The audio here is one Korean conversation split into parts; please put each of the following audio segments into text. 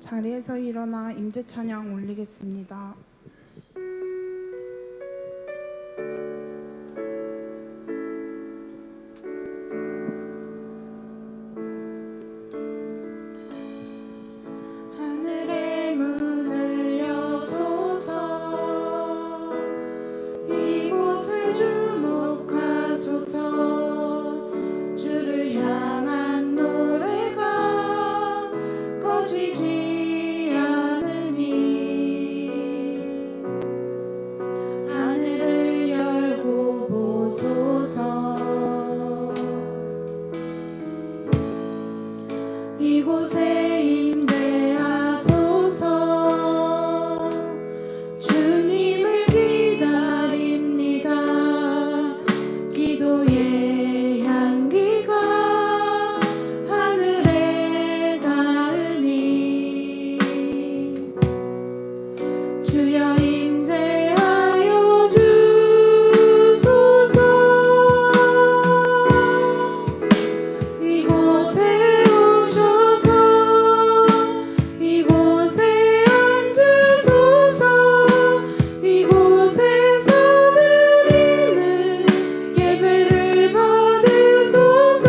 자리에서 일어나 임재 찬양 올리겠습니다. 하늘의 문을 여소서, 이곳을 주목하소서. 주를 향한 노래가 꺼지지 않으니 하늘을 열고 보소서. 이곳에 임재하소서. 주님을 기다립니다. 기도의 향기가 하늘에 닿으니 주여 임재하여 주소서. 이곳에 오셔서 이곳에 앉으소서. 이곳에서 드리는 예배를 받으소서.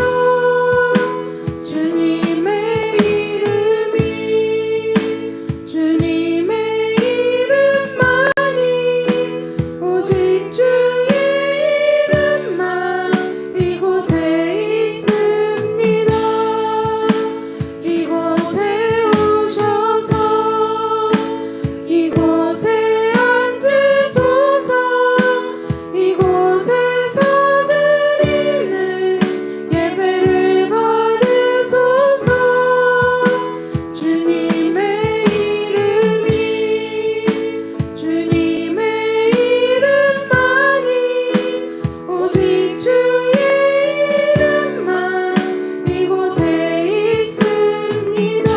주님의 이름이 주님의 이름만이 오직 주의 이름만 이곳에 있습니다. 이곳에 오셔서 이곳에 앉으소서. 이곳에서 드리는 예배를 받으소서. 주님의 이름이 주님의 이름만이 오직 주의 이름만 이곳에 있습니다.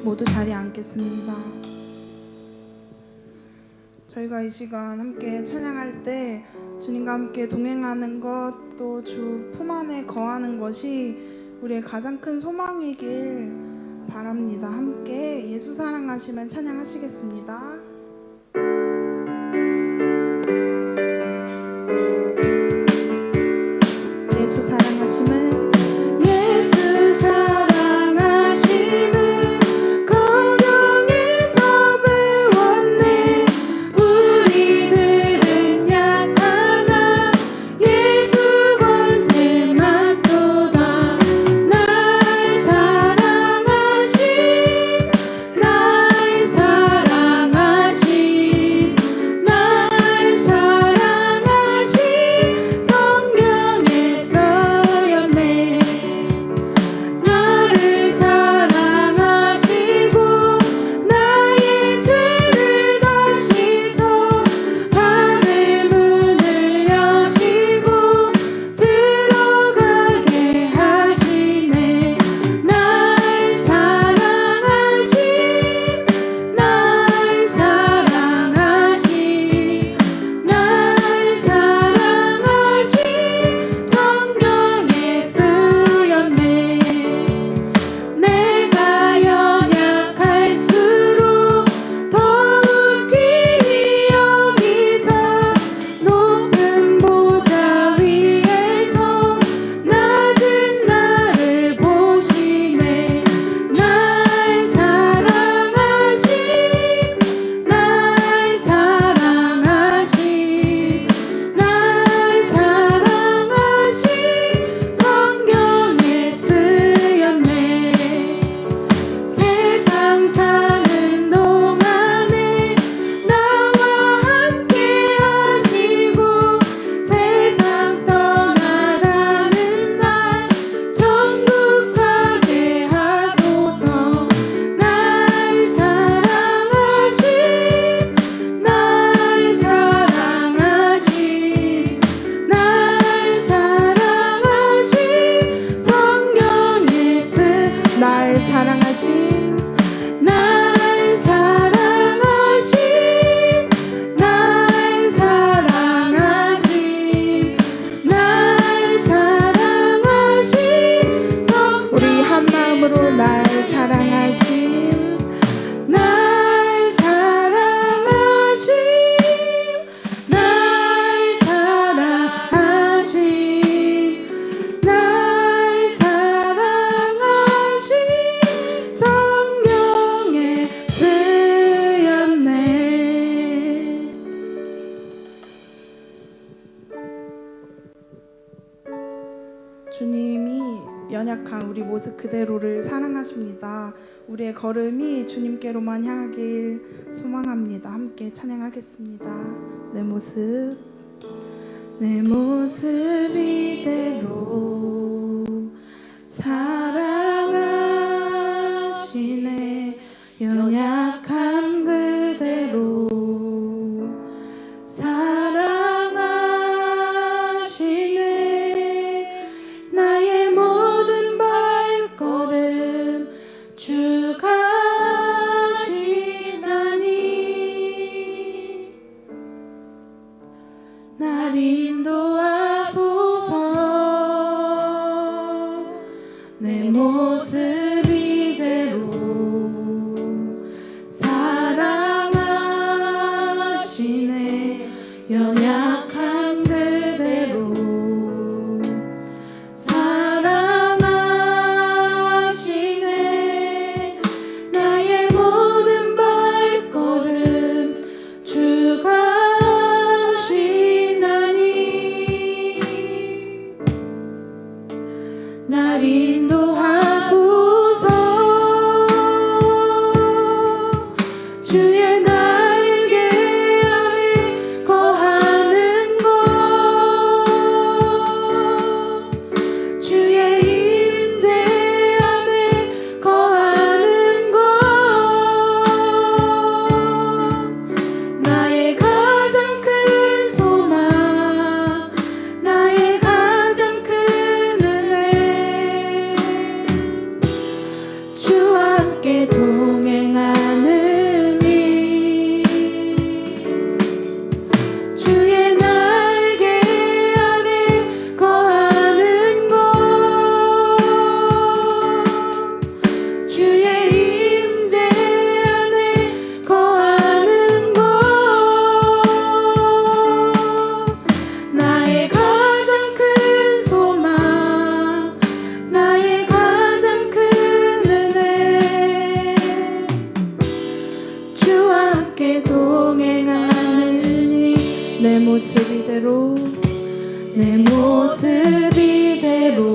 모두 자리에 앉겠습니다. 저희가 이 시간 함께 찬양할 때 주님과 함께 동행하는 것, 또 주 품 안에 거하는 것이 우리의 가장 큰 소망이길 바랍니다. 함께 예수 사랑하시면 찬양하시겠습니다. 예수 사랑하심은 예수 사랑하심은 성경에서 배웠네. 우리들은 약하나 예수 권세 많도다. 날 사랑하신 주님이 연약한 우리 모습 그대로를 사랑하십니다. 우리의 걸음이 주님께로만 향하길 소망합니다. 함께 찬양하겠습니다. 내 모습 이대로 사랑하시네. 연약한 그대로 사랑하시네. 나의 모든 발걸음 주가 하시나니 날 인도하소서. 내 모습 이대로 사랑하시네. 연약한 그대로 사랑하시네. 나의 모든 발걸음 주가 하시나니 날 인도하소서. 주의 날개 아래 거하는 것, 주의 임재 안에 거하는 것, 나의 가장 큰 소망, 나의 가장 큰 은혜, 주와 함께 동행하는 이 주의 날개 아래 거하는 것, 주의 임재 안에 거하는 것, 나의 가장 큰 소망, 나의 가장 큰 은혜, 주와 함께 동행하느니 내 모습 이대로 내 모습 이대로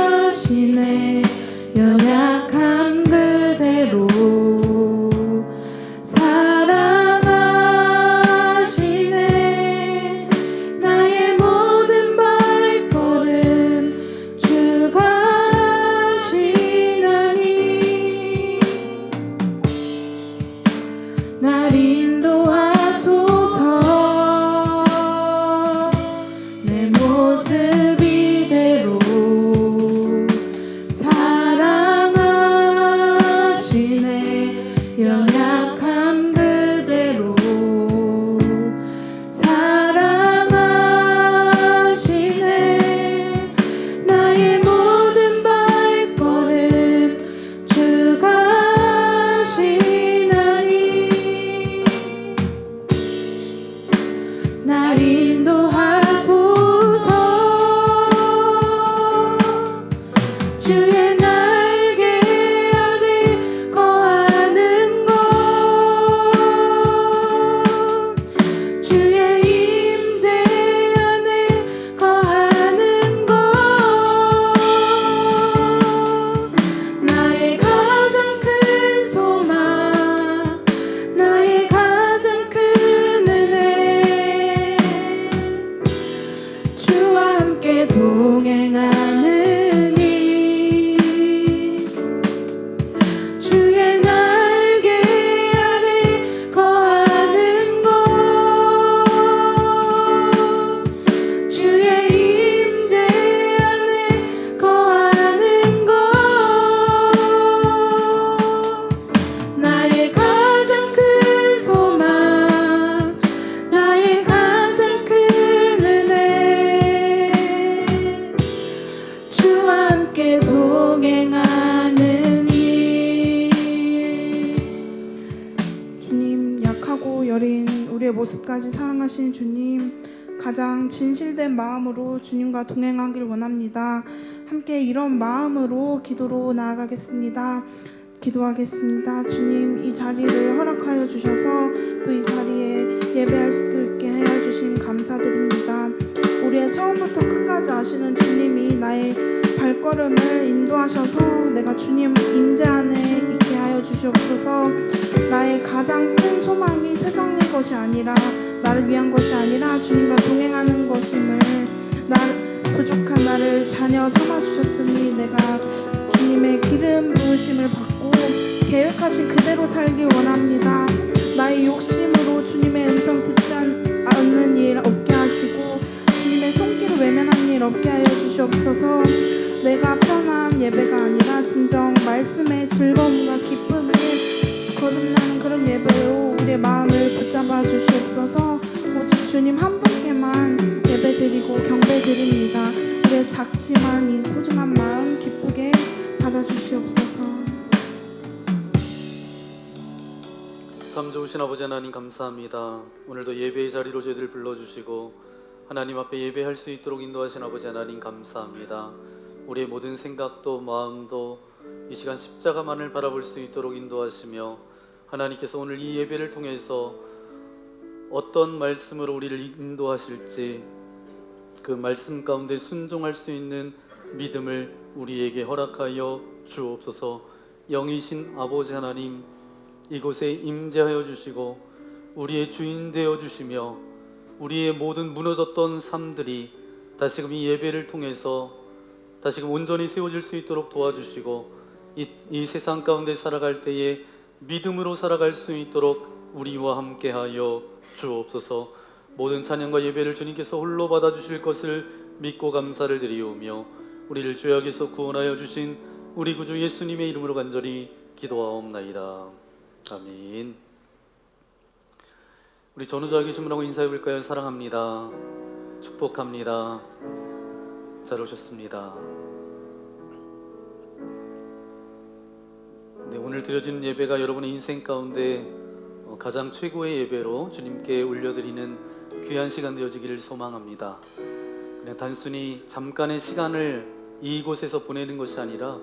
사랑하시네. 연약한 그대로 사랑하시네. 나의 모든 발걸음 주가 하시나니 날 인도하소서. 내 모습 이대로 사랑하시네. 연약한 그대로 사랑하시네. 나의 모든 발걸음 주가 하시나니 날 인도하소서. 주의 날개 아래 거하는 것, 주의 임재 안에 거하는 것, 나의 가장 큰 소망, 나의 가장 큰 은혜, 주와 함께 동행하는 이 주의 날개 아래 거하는 것, 주의 임재 안에 거하는 것, 나의 가장 큰 소망, 나의 가장 큰 은혜, 주와 함께 동행하는 이 주님, 약하고 여린 우리의 모습까지 사랑하신 주님, 가장 진실된 마음으로 주님과 동행하길 원합니다. 함께 이런 마음으로 기도로 나아가겠습니다. 기도하겠습니다. 주님, 이 자리를 허락하여 주셔서 또 이 자리에 예배할 수 있게 하여 주심 감사드립니다. 발걸음을 인도하셔서 내가 주님 임재 안에 있게 하여 주시옵소서. 나의 가장 큰 소망이 세상의 것이 아니라, 나를 위한 것이 아니라 주님과 동행하는 것임을, 부족한 나를 자녀 삼아 주셨으니 내가 주님의 기름 부으심을 받고 계획하신 그대로 살기 원합니다. 나의 욕심으로 주님의 음성 듣지 않는 일 없게 하시고 주님의 손길을 외면하는 일 없게 하여 주시옵소서. 내가 편한 예배가 아니라 진정 말씀의 즐거움과 기쁨을 거듭나는 그런 예배로 우리의 마음을 붙잡아 주시옵소서. 오직 주님 한 분께만 예배드리고 경배드립니다. 우리의 작지만 이 소중한 마음 기쁘게 받아주시옵소서. 참 좋으신 아버지 하나님 감사합니다. 오늘도 예배의 자리로 저희들 불러주시고 하나님 앞에 예배할 수 있도록 인도하신 아버지 하나님 감사합니다. 우리의 모든 생각도 마음도 이 시간 십자가만을 바라볼 수 있도록 인도하시며 하나님께서 오늘 이 예배를 통해서 어떤 말씀으로 우리를 인도하실지 그 말씀 가운데 순종할 수 있는 믿음을 우리에게 허락하여 주옵소서. 영이신 아버지 하나님, 이곳에 임재하여 주시고 우리의 주인 되어 주시며 우리의 모든 무너졌던 삶들이 다시금 이 예배를 통해서 다시금 온전히 세워질 수 있도록 도와주시고 이 세상 가운데 살아갈 때에 믿음으로 살아갈 수 있도록 우리와 함께하여 주옵소서. 모든 찬양과 예배를 주님께서 홀로 받아주실 것을 믿고 감사를 드리오며 우리를 죄악에서 구원하여 주신 우리 구주 예수님의 이름으로 간절히 기도하옵나이다. 아멘. 우리 전우자에게 주문하고 인사해 볼까요? 사랑합니다. 축복합니다. 잘 오셨습니다. 네, 오늘 드려지는 예배가 여러분의 인생 가운데 가장 최고의 예배로 주님께 올려드리는 귀한 시간 되어지기를 소망합니다. 그냥 단순히 잠깐의 시간을 이곳에서 보내는 것이 아니라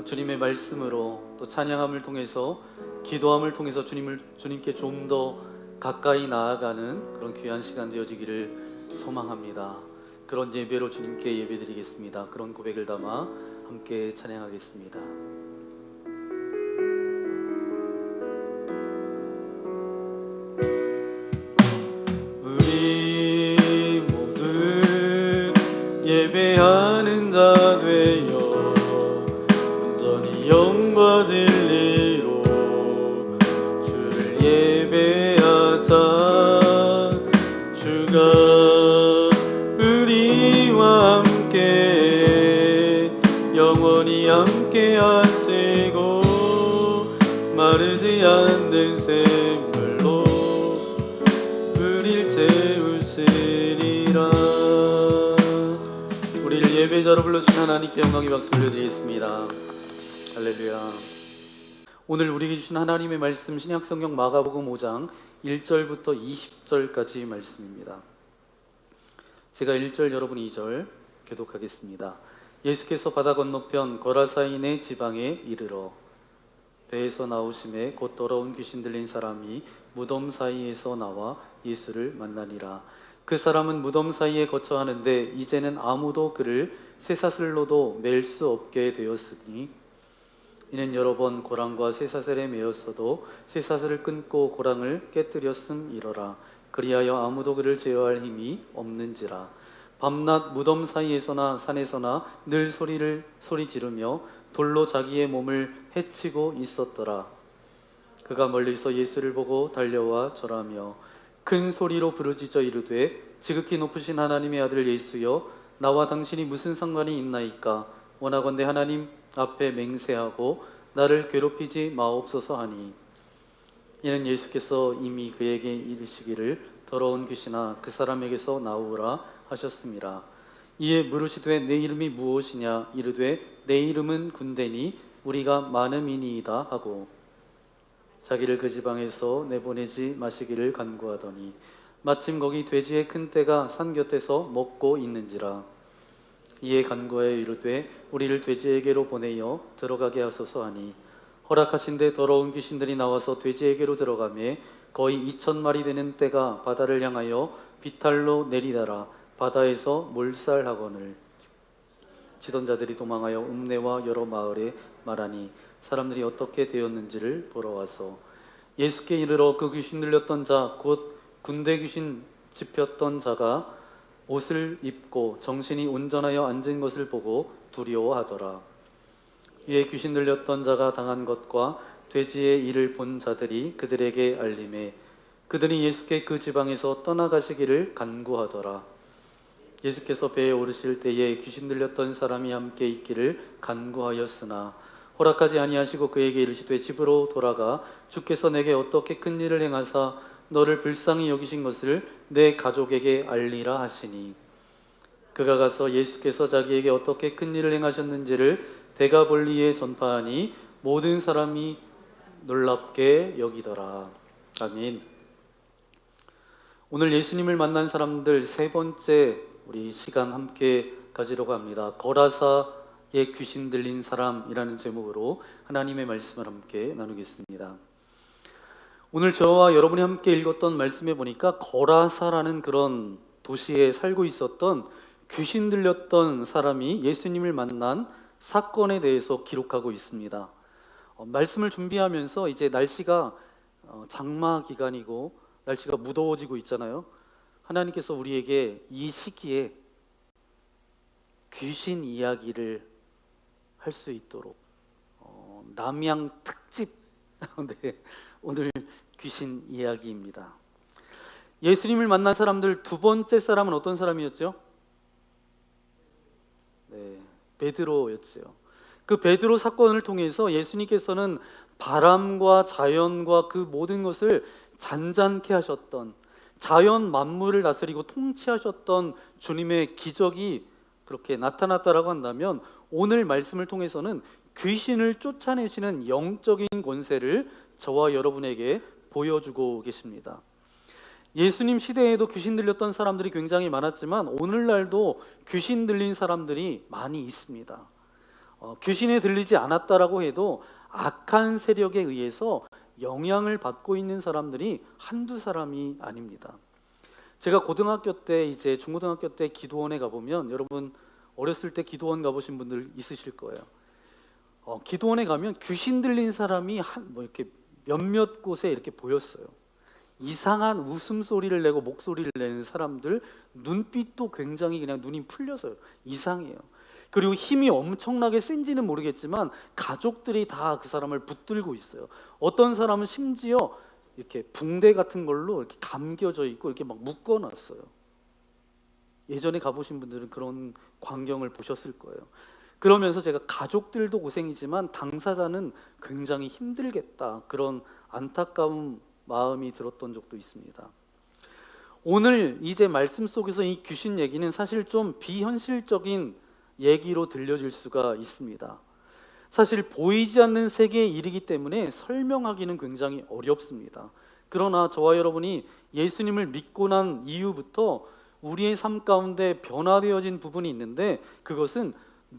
주님의 말씀으로 또 찬양함을 통해서 기도함을 통해서 주님께 좀 더 가까이 나아가는 그런 귀한 시간 되어지기를 소망합니다. 그런 예배로 주님께 예배드리겠습니다. 그런 고백을 담아 함께 찬양하겠습니다. 우리 모두 예배하는 자 되어 온전히 영과 진리로 주를 예배하자. 주가 우리와 함께 영원히 함께 하시고 마르지 않는 샘물로 우릴 채우시리라. 우리를 예배자로 불러주신 하나님께 영광의 박수 올려드리겠습니다. 할렐루야. 오늘 우리에게 주신 하나님의 말씀 신약성경 마가복음 5장 1절부터 20절까지 말씀입니다. 제가 1절, 여러분이 2절 교독하겠습니다. 예수께서 바다 건너편 거라사인의 지방에 이르러 배에서 나오심에 곧 더러운 귀신 들린 사람이 무덤 사이에서 나와 예수를 만나니라. 그 사람은 무덤 사이에 거처하는데 이제는 아무도 그를 쇠사슬로도 맬 수 없게 되었으니 이는 여러 번 고랑과 쇠사슬에 매였어도 쇠사슬을 끊고 고랑을 깨뜨렸음이러라. 그리하여 아무도 그를 제어할 힘이 없는지라. 밤낮 무덤 사이에서나 산에서나 늘 소리 지르며 돌로 자기의 몸을 해치고 있었더라. 그가 멀리서 예수를 보고 달려와 절하며 큰 소리로 부르짖어 이르되 지극히 높으신 하나님의 아들 예수여, 나와 당신이 무슨 상관이 있나이까? 원하건대 하나님 앞에 맹세하고 나를 괴롭히지 마옵소서 하니, 이는 예수께서 이미 그에게 이르시기를 더러운 귀신아 그 사람에게서 나오라 하셨습니다. 이에 물으시되 내 이름이 무엇이냐? 이르되 내 이름은 군대니 우리가 많음이니이다 하고 자기를 그 지방에서 내보내지 마시기를 간구하더니 마침 거기 돼지의 큰 떼가 산 곁에서 먹고 있는지라. 이에 간구하여 이르되 우리를 돼지에게로 보내어 들어가게 하소서 하니 허락하신데 더러운 귀신들이 나와서 돼지에게로 들어가매 거의 2,000마리 되는 떼가 바다를 향하여 비탈로 내리다라 바다에서 몰살하거늘. 치던 자들이 도망하여 읍내와 여러 마을에 말하니 사람들이 어떻게 되었는지를 보러 와서 예수께 이르러 그 귀신 들렸던 자 곧 군대 귀신 집혔던 자가 옷을 입고 정신이 온전하여 앉은 것을 보고 두려워하더라. 이에 귀신 들렸던 자가 당한 것과 돼지의 일을 본 자들이 그들에게 알림해 그들이 예수께 그 지방에서 떠나가시기를 간구하더라. 예수께서 배에 오르실 때에 귀신 들렸던 사람이 함께 있기를 간구하였으나 허락하지 아니하시고 그에게 이르시되 집으로 돌아가 주께서 내게 어떻게 큰 일을 행하사 너를 불쌍히 여기신 것을 내 가족에게 알리라 하시니 그가 가서 예수께서 자기에게 어떻게 큰 일을 행하셨는지를 데가볼리에 전파하니 모든 사람이 놀랍게 여기더라. 아멘. 오늘 예수님을 만난 사람들 세 번째 우리 시간 함께 가지려고 합니다. 거라사의 귀신 들린 사람이라는 제목으로 하나님의 말씀을 함께 나누겠습니다. 오늘 저와 여러분이 함께 읽었던 말씀에 보니까 거라사라는 그런 도시에 살고 있었던 귀신 들렸던 사람이 예수님을 만난 사건에 대해서 기록하고 있습니다. 말씀을 준비하면서 이제 날씨가 장마 기간이고 날씨가 무더워지고 있잖아요. 하나님께서 우리에게 이 시기에 귀신 이야기를 할 수 있도록 남양 특집 네, 오늘 귀신 이야기입니다. 예수님을 만난 사람들 두 번째 사람은 어떤 사람이었죠? 네, 베드로였죠. 그 베드로 사건을 통해서 예수님께서는 바람과 자연과 그 모든 것을 잔잔케 하셨던, 자연 만물을 다스리고 통치하셨던 주님의 기적이 그렇게 나타났다라고 한다면 오늘 말씀을 통해서는 귀신을 쫓아내시는 영적인 권세를 저와 여러분에게 보여주고 계십니다. 예수님 시대에도 귀신 들렸던 사람들이 굉장히 많았지만 오늘날도 귀신 들린 사람들이 많이 있습니다. 귀신에 들리지 않았다라고 해도 악한 세력에 의해서 영향을 받고 있는 사람들이 한두 사람이 아닙니다. 제가 고등학교 때 이제 중고등학교 때 기도원에 가보면 여러분 어렸을 때 기도원 가보신 분들 있으실 거예요. 기도원에 가면 귀신 들린 사람이 이렇게 몇몇 곳에 이렇게 보였어요. 이상한 웃음소리를 내고 목소리를 내는 사람들, 눈빛도 굉장히 그냥 눈이 풀려서요. 이상해요. 그리고 힘이 엄청나게 센지는 모르겠지만 가족들이 다 그 사람을 붙들고 있어요. 어떤 사람은 심지어 이렇게 붕대 같은 걸로 이렇게 감겨져 있고 이렇게 막 묶어놨어요. 예전에 가보신 분들은 그런 광경을 보셨을 거예요. 그러면서 제가 가족들도 고생이지만 당사자는 굉장히 힘들겠다, 그런 안타까운 마음이 들었던 적도 있습니다. 오늘 이제 말씀 속에서 이 귀신 얘기는 사실 좀 비현실적인 얘기로 들려질 수가 있습니다. 사실 보이지 않는 세계에 이르기 때문에 설명하기는 굉장히 어렵습니다. 그러나 저와 여러분이 예수님을 믿고 난 이후부터 우리의 삶 가운데 변화되어진 부분이 있는데 그것은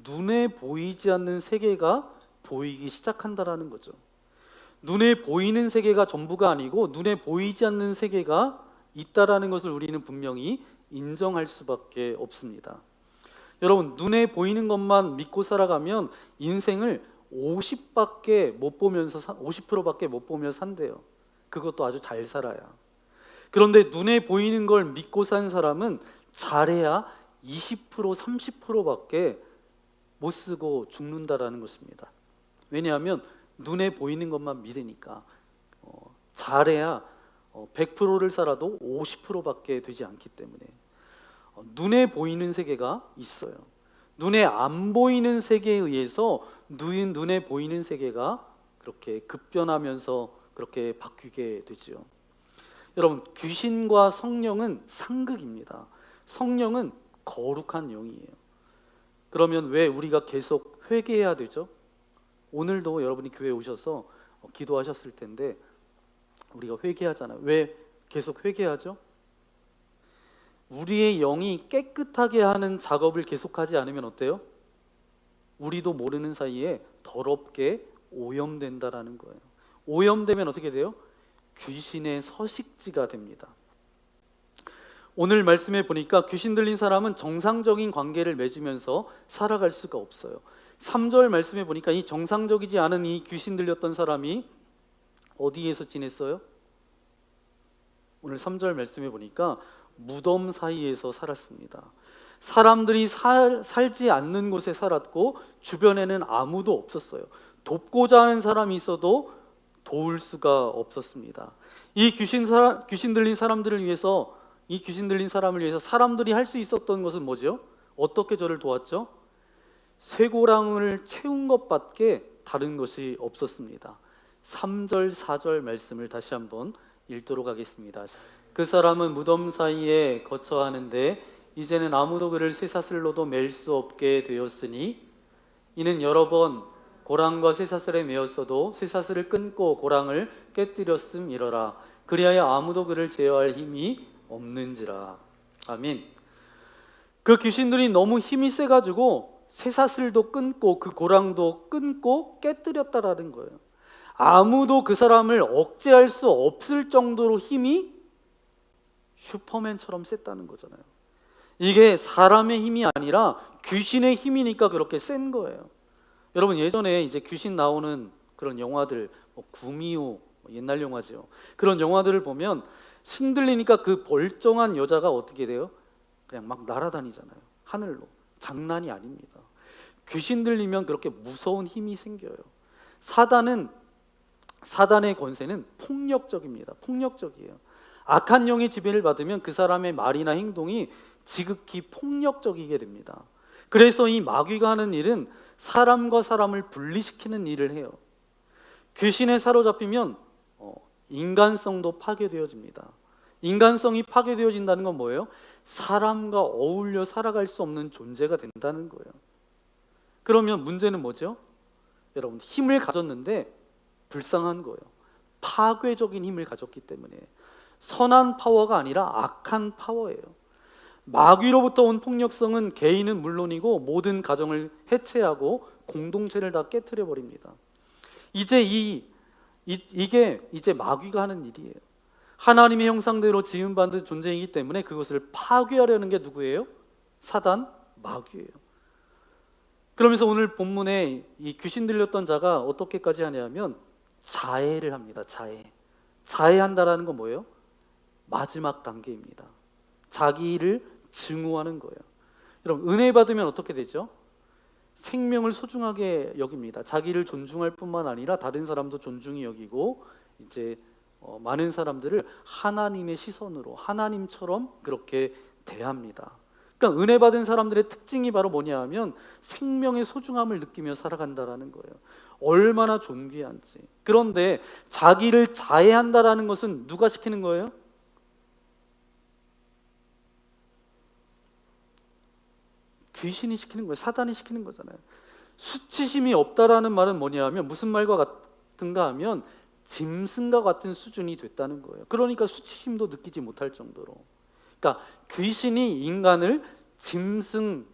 눈에 보이지 않는 세계가 보이기 시작한다라는 거죠. 눈에 보이는 세계가 전부가 아니고 눈에 보이지 않는 세계가 있다라는 것을 우리는 분명히 인정할 수밖에 없습니다. 여러분, 눈에 보이는 것만 믿고 살아가면 인생을 50%밖에 못 보며 산대요. 그것도 아주 잘 살아야. 그런데 눈에 보이는 걸 믿고 산 사람은 잘해야 20%, 30%밖에 못 쓰고 죽는다라는 것입니다. 왜냐하면 눈에 보이는 것만 믿으니까. 잘해야 100%를 살아도 50%밖에 되지 않기 때문에 눈에 보이는 세계가 있어요. 눈에 안 보이는 세계에 의해서 눈에 보이는 세계가 그렇게 급변하면서 그렇게 바뀌게 되죠. 여러분, 귀신과 성령은 상극입니다. 성령은 거룩한 영이에요. 그러면 왜 우리가 계속 회개해야 되죠? 오늘도 여러분이 교회에 오셔서 기도하셨을 텐데 우리가 회개하잖아요. 왜 계속 회개하죠? 우리의 영이 깨끗하게 하는 작업을 계속하지 않으면 어때요? 우리도 모르는 사이에 더럽게 오염된다라는 거예요. 오염되면 어떻게 돼요? 귀신의 서식지가 됩니다. 오늘 말씀에 보니까 귀신 들린 사람은 정상적인 관계를 맺으면서 살아갈 수가 없어요. 3절 말씀에 보니까 이 정상적이지 않은 이 귀신 들렸던 사람이 어디에서 지냈어요? 오늘 3절 말씀에 보니까 무덤 사이에서 살았습니다. 사람들이 살지 않는 곳에 살았고 주변에는 아무도 없었어요. 돕고자 하는 사람이 있어도 도울 수가 없었습니다. 이 귀신 들린 사람들을 위해서, 이 귀신 들린 사람을 위해서 사람들이 할 수 있었던 것은 뭐죠? 어떻게 저를 도왔죠? 쇠고랑을 채운 것밖에 다른 것이 없었습니다. 3절 4절 말씀을 다시 한번 읽도록 하겠습니다. 그 사람은 무덤 사이에 거처하는데 이제는 아무도 그를 쇠사슬로도 맬 수 없게 되었으니 이는 여러 번 고랑과 쇠사슬에 매었어도 쇠사슬을 끊고 고랑을 깨뜨렸음이러라. 그리하여 아무도 그를 제어할 힘이 없는지라. 아멘. 그 귀신들이 너무 힘이 세가지고 쇠사슬도 끊고 그 고랑도 끊고 깨뜨렸다라는 거예요. 아무도 그 사람을 억제할 수 없을 정도로 힘이 슈퍼맨처럼 셌다는 거잖아요. 이게 사람의 힘이 아니라 귀신의 힘이니까 그렇게 센 거예요. 여러분, 예전에 이제 귀신 나오는 그런 영화들, 구미호, 옛날 영화죠. 그런 영화들을 보면 신들리니까 그 벌정한 여자가 어떻게 돼요? 그냥 막 날아다니잖아요. 하늘로. 장난이 아닙니다. 귀신 들리면 그렇게 무서운 힘이 생겨요. 사단의 권세는 폭력적입니다. 폭력적이에요. 악한 영의 지배를 받으면 그 사람의 말이나 행동이 지극히 폭력적이게 됩니다. 그래서 이 마귀가 하는 일은 사람과 사람을 분리시키는 일을 해요. 귀신에 사로잡히면 인간성도 파괴되어집니다. 인간성이 파괴되어진다는 건 뭐예요? 사람과 어울려 살아갈 수 없는 존재가 된다는 거예요. 그러면 문제는 뭐죠? 여러분, 힘을 가졌는데 불쌍한 거예요. 파괴적인 힘을 가졌기 때문에. 선한 파워가 아니라 악한 파워예요. 마귀로부터 온 폭력성은 개인은 물론이고 모든 가정을 해체하고 공동체를 다 깨트려 버립니다. 이게 이제 마귀가 하는 일이에요. 하나님의 형상대로 지음받은 존재이기 때문에 그것을 파괴하려는 게 누구예요? 사단, 마귀예요. 그러면서 오늘 본문에 이 귀신 들렸던 자가 어떻게까지 하냐면 자해를 합니다. 자해한다라는 건 뭐예요? 마지막 단계입니다. 자기를 증오하는 거예요. 여러분, 은혜 받으면 어떻게 되죠? 생명을 소중하게 여깁니다. 자기를 존중할 뿐만 아니라 다른 사람도 존중히 여기고 이제 많은 사람들을 하나님의 시선으로 하나님처럼 그렇게 대합니다. 그러니까 은혜 받은 사람들의 특징이 바로 뭐냐 하면 생명의 소중함을 느끼며 살아간다라는 거예요. 얼마나 존귀한지. 그런데 자기를 자해한다라는 것은 누가 시키는 거예요? 귀신이 시키는 거예요. 사단이 시키는 거잖아요. 수치심이 없다라는 말은 뭐냐 하면 무슨 말과 같은가 하면 짐승과 같은 수준이 됐다는 거예요. 그러니까 수치심도 느끼지 못할 정도로. 그러니까 귀신이 인간을 짐승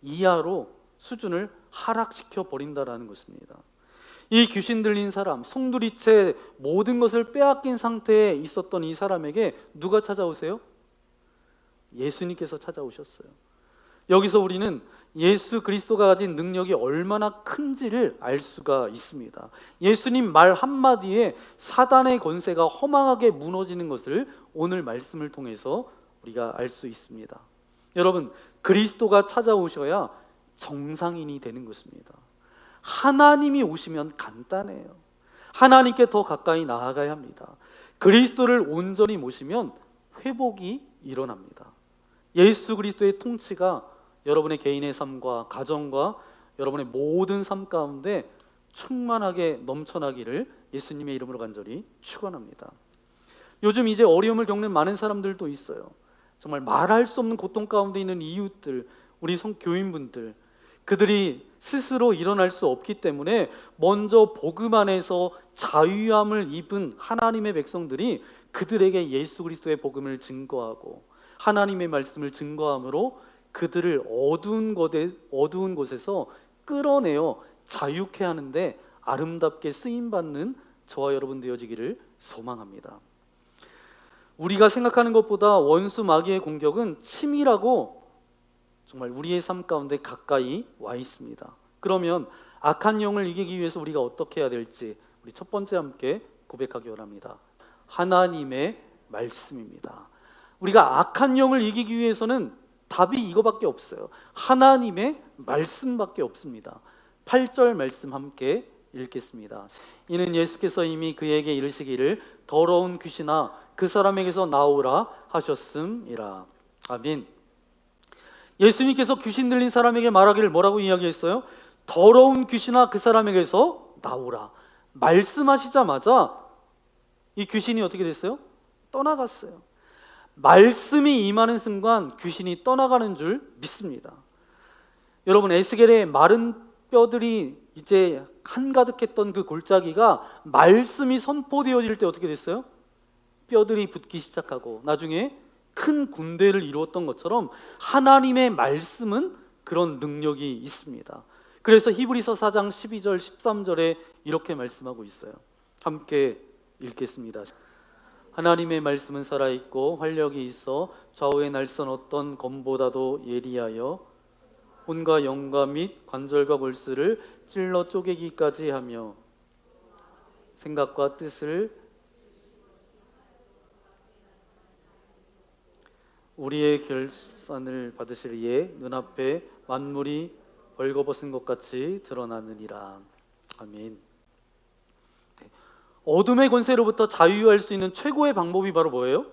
이하로 수준을 하락시켜 버린다라는 것입니다. 이 귀신 들린 사람, 송두리째 모든 것을 빼앗긴 상태에 있었던 이 사람에게 누가 찾아오세요? 예수님께서 찾아오셨어요. 여기서 우리는 예수 그리스도가 가진 능력이 얼마나 큰지를 알 수가 있습니다. 예수님 말 한마디에 사단의 권세가 허망하게 무너지는 것을 오늘 말씀을 통해서 우리가 알 수 있습니다. 여러분, 그리스도가 찾아오셔야 정상인이 되는 것입니다. 하나님이 오시면 간단해요. 하나님께 더 가까이 나아가야 합니다. 그리스도를 온전히 모시면 회복이 일어납니다. 예수 그리스도의 통치가 여러분의 개인의 삶과 가정과 여러분의 모든 삶 가운데 충만하게 넘쳐나기를 예수님의 이름으로 간절히 축원합니다. 요즘 이제 어려움을 겪는 많은 사람들도 있어요. 정말 말할 수 없는 고통 가운데 있는 이웃들, 우리 교인분들, 그들이 스스로 일어날 수 없기 때문에 먼저 복음 안에서 자유함을 입은 하나님의 백성들이 그들에게 예수 그리스도의 복음을 증거하고 하나님의 말씀을 증거함으로 그들을 어두운 곳에서 끌어내어 자유케 하는데 아름답게 쓰임받는 저와 여러분 되어지기를 소망합니다. 우리가 생각하는 것보다 원수 마귀의 공격은 치밀하고 정말 우리의 삶 가운데 가까이 와 있습니다. 그러면 악한 영을 이기기 위해서 우리가 어떻게 해야 될지 우리 첫 번째 함께 고백하기 원합니다. 하나님의 말씀입니다. 우리가 악한 영을 이기기 위해서는 답이 이거밖에 없어요. 하나님의 말씀밖에 없습니다. 8절 말씀 함께 읽겠습니다. 이는 예수께서 이미 그에게 이르시기를 더러운 귀신아 그 사람에게서 나오라 하셨음이라. 아멘. 예수님께서 귀신 들린 사람에게 말하기를 뭐라고 이야기했어요? 더러운 귀신아 그 사람에게서 나오라. 말씀하시자마자 이 귀신이 어떻게 됐어요? 떠나갔어요. 말씀이 임하는 순간 귀신이 떠나가는 줄 믿습니다. 여러분, 에스겔의 마른 뼈들이 이제 한가득했던 그 골짜기가 말씀이 선포되어질 때 어떻게 됐어요? 뼈들이 붙기 시작하고 나중에 큰 군대를 이루었던 것처럼 하나님의 말씀은 그런 능력이 있습니다. 그래서 히브리서 4장 12절 13절에 이렇게 말씀하고 있어요. 함께 읽겠습니다. 하나님의 말씀은 살아있고 활력이 있어 좌우의 날선 어떤 검보다도 예리하여 혼과 영과 및 관절과 골수를 찔러 쪼개기까지 하며 생각과 뜻을 우리의 결산을 받으실 이에 눈앞에 만물이 벌거벗은 것 같이 드러나느니라. 아멘. 어둠의 권세로부터 자유할 수 있는 최고의 방법이 바로 뭐예요?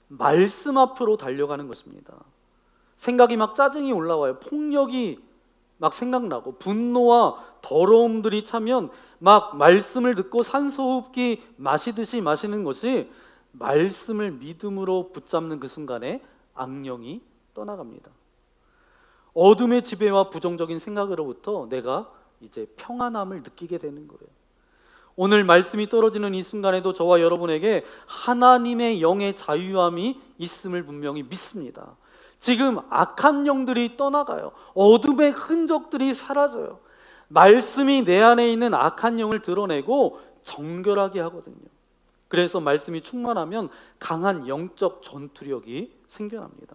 말씀 앞으로 달려가는 것입니다. 생각이 막 짜증이 올라와요. 폭력이 막 생각나고 분노와 더러움들이 차면 막 말씀을 듣고 산소호흡기 마시듯이 마시는 것이 말씀을 믿음으로 붙잡는 그 순간에 악령이 떠나갑니다. 어둠의 지배와 부정적인 생각으로부터 내가 이제 평안함을 느끼게 되는 거예요. 오늘 말씀이 떨어지는 이 순간에도 저와 여러분에게 하나님의 영의 자유함이 있음을 분명히 믿습니다. 지금 악한 영들이 떠나가요. 어둠의 흔적들이 사라져요. 말씀이 내 안에 있는 악한 영을 드러내고 정결하게 하거든요. 그래서 말씀이 충만하면 강한 영적 전투력이 생겨납니다.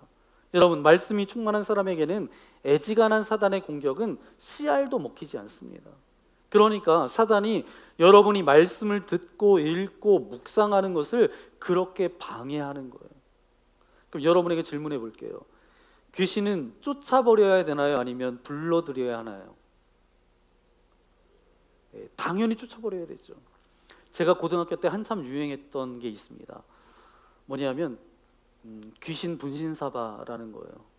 여러분, 말씀이 충만한 사람에게는 애지간한 사단의 공격은 씨알도 먹히지 않습니다. 그러니까 사단이 여러분이 말씀을 듣고 읽고 묵상하는 것을 그렇게 방해하는 거예요. 그럼 여러분에게 질문해 볼게요. 귀신은 쫓아버려야 되나요? 아니면 불러들여야 하나요? 당연히 쫓아버려야 되죠. 제가 고등학교 때 한참 유행했던 게 있습니다. 뭐냐면 귀신 분신사바라는 거예요.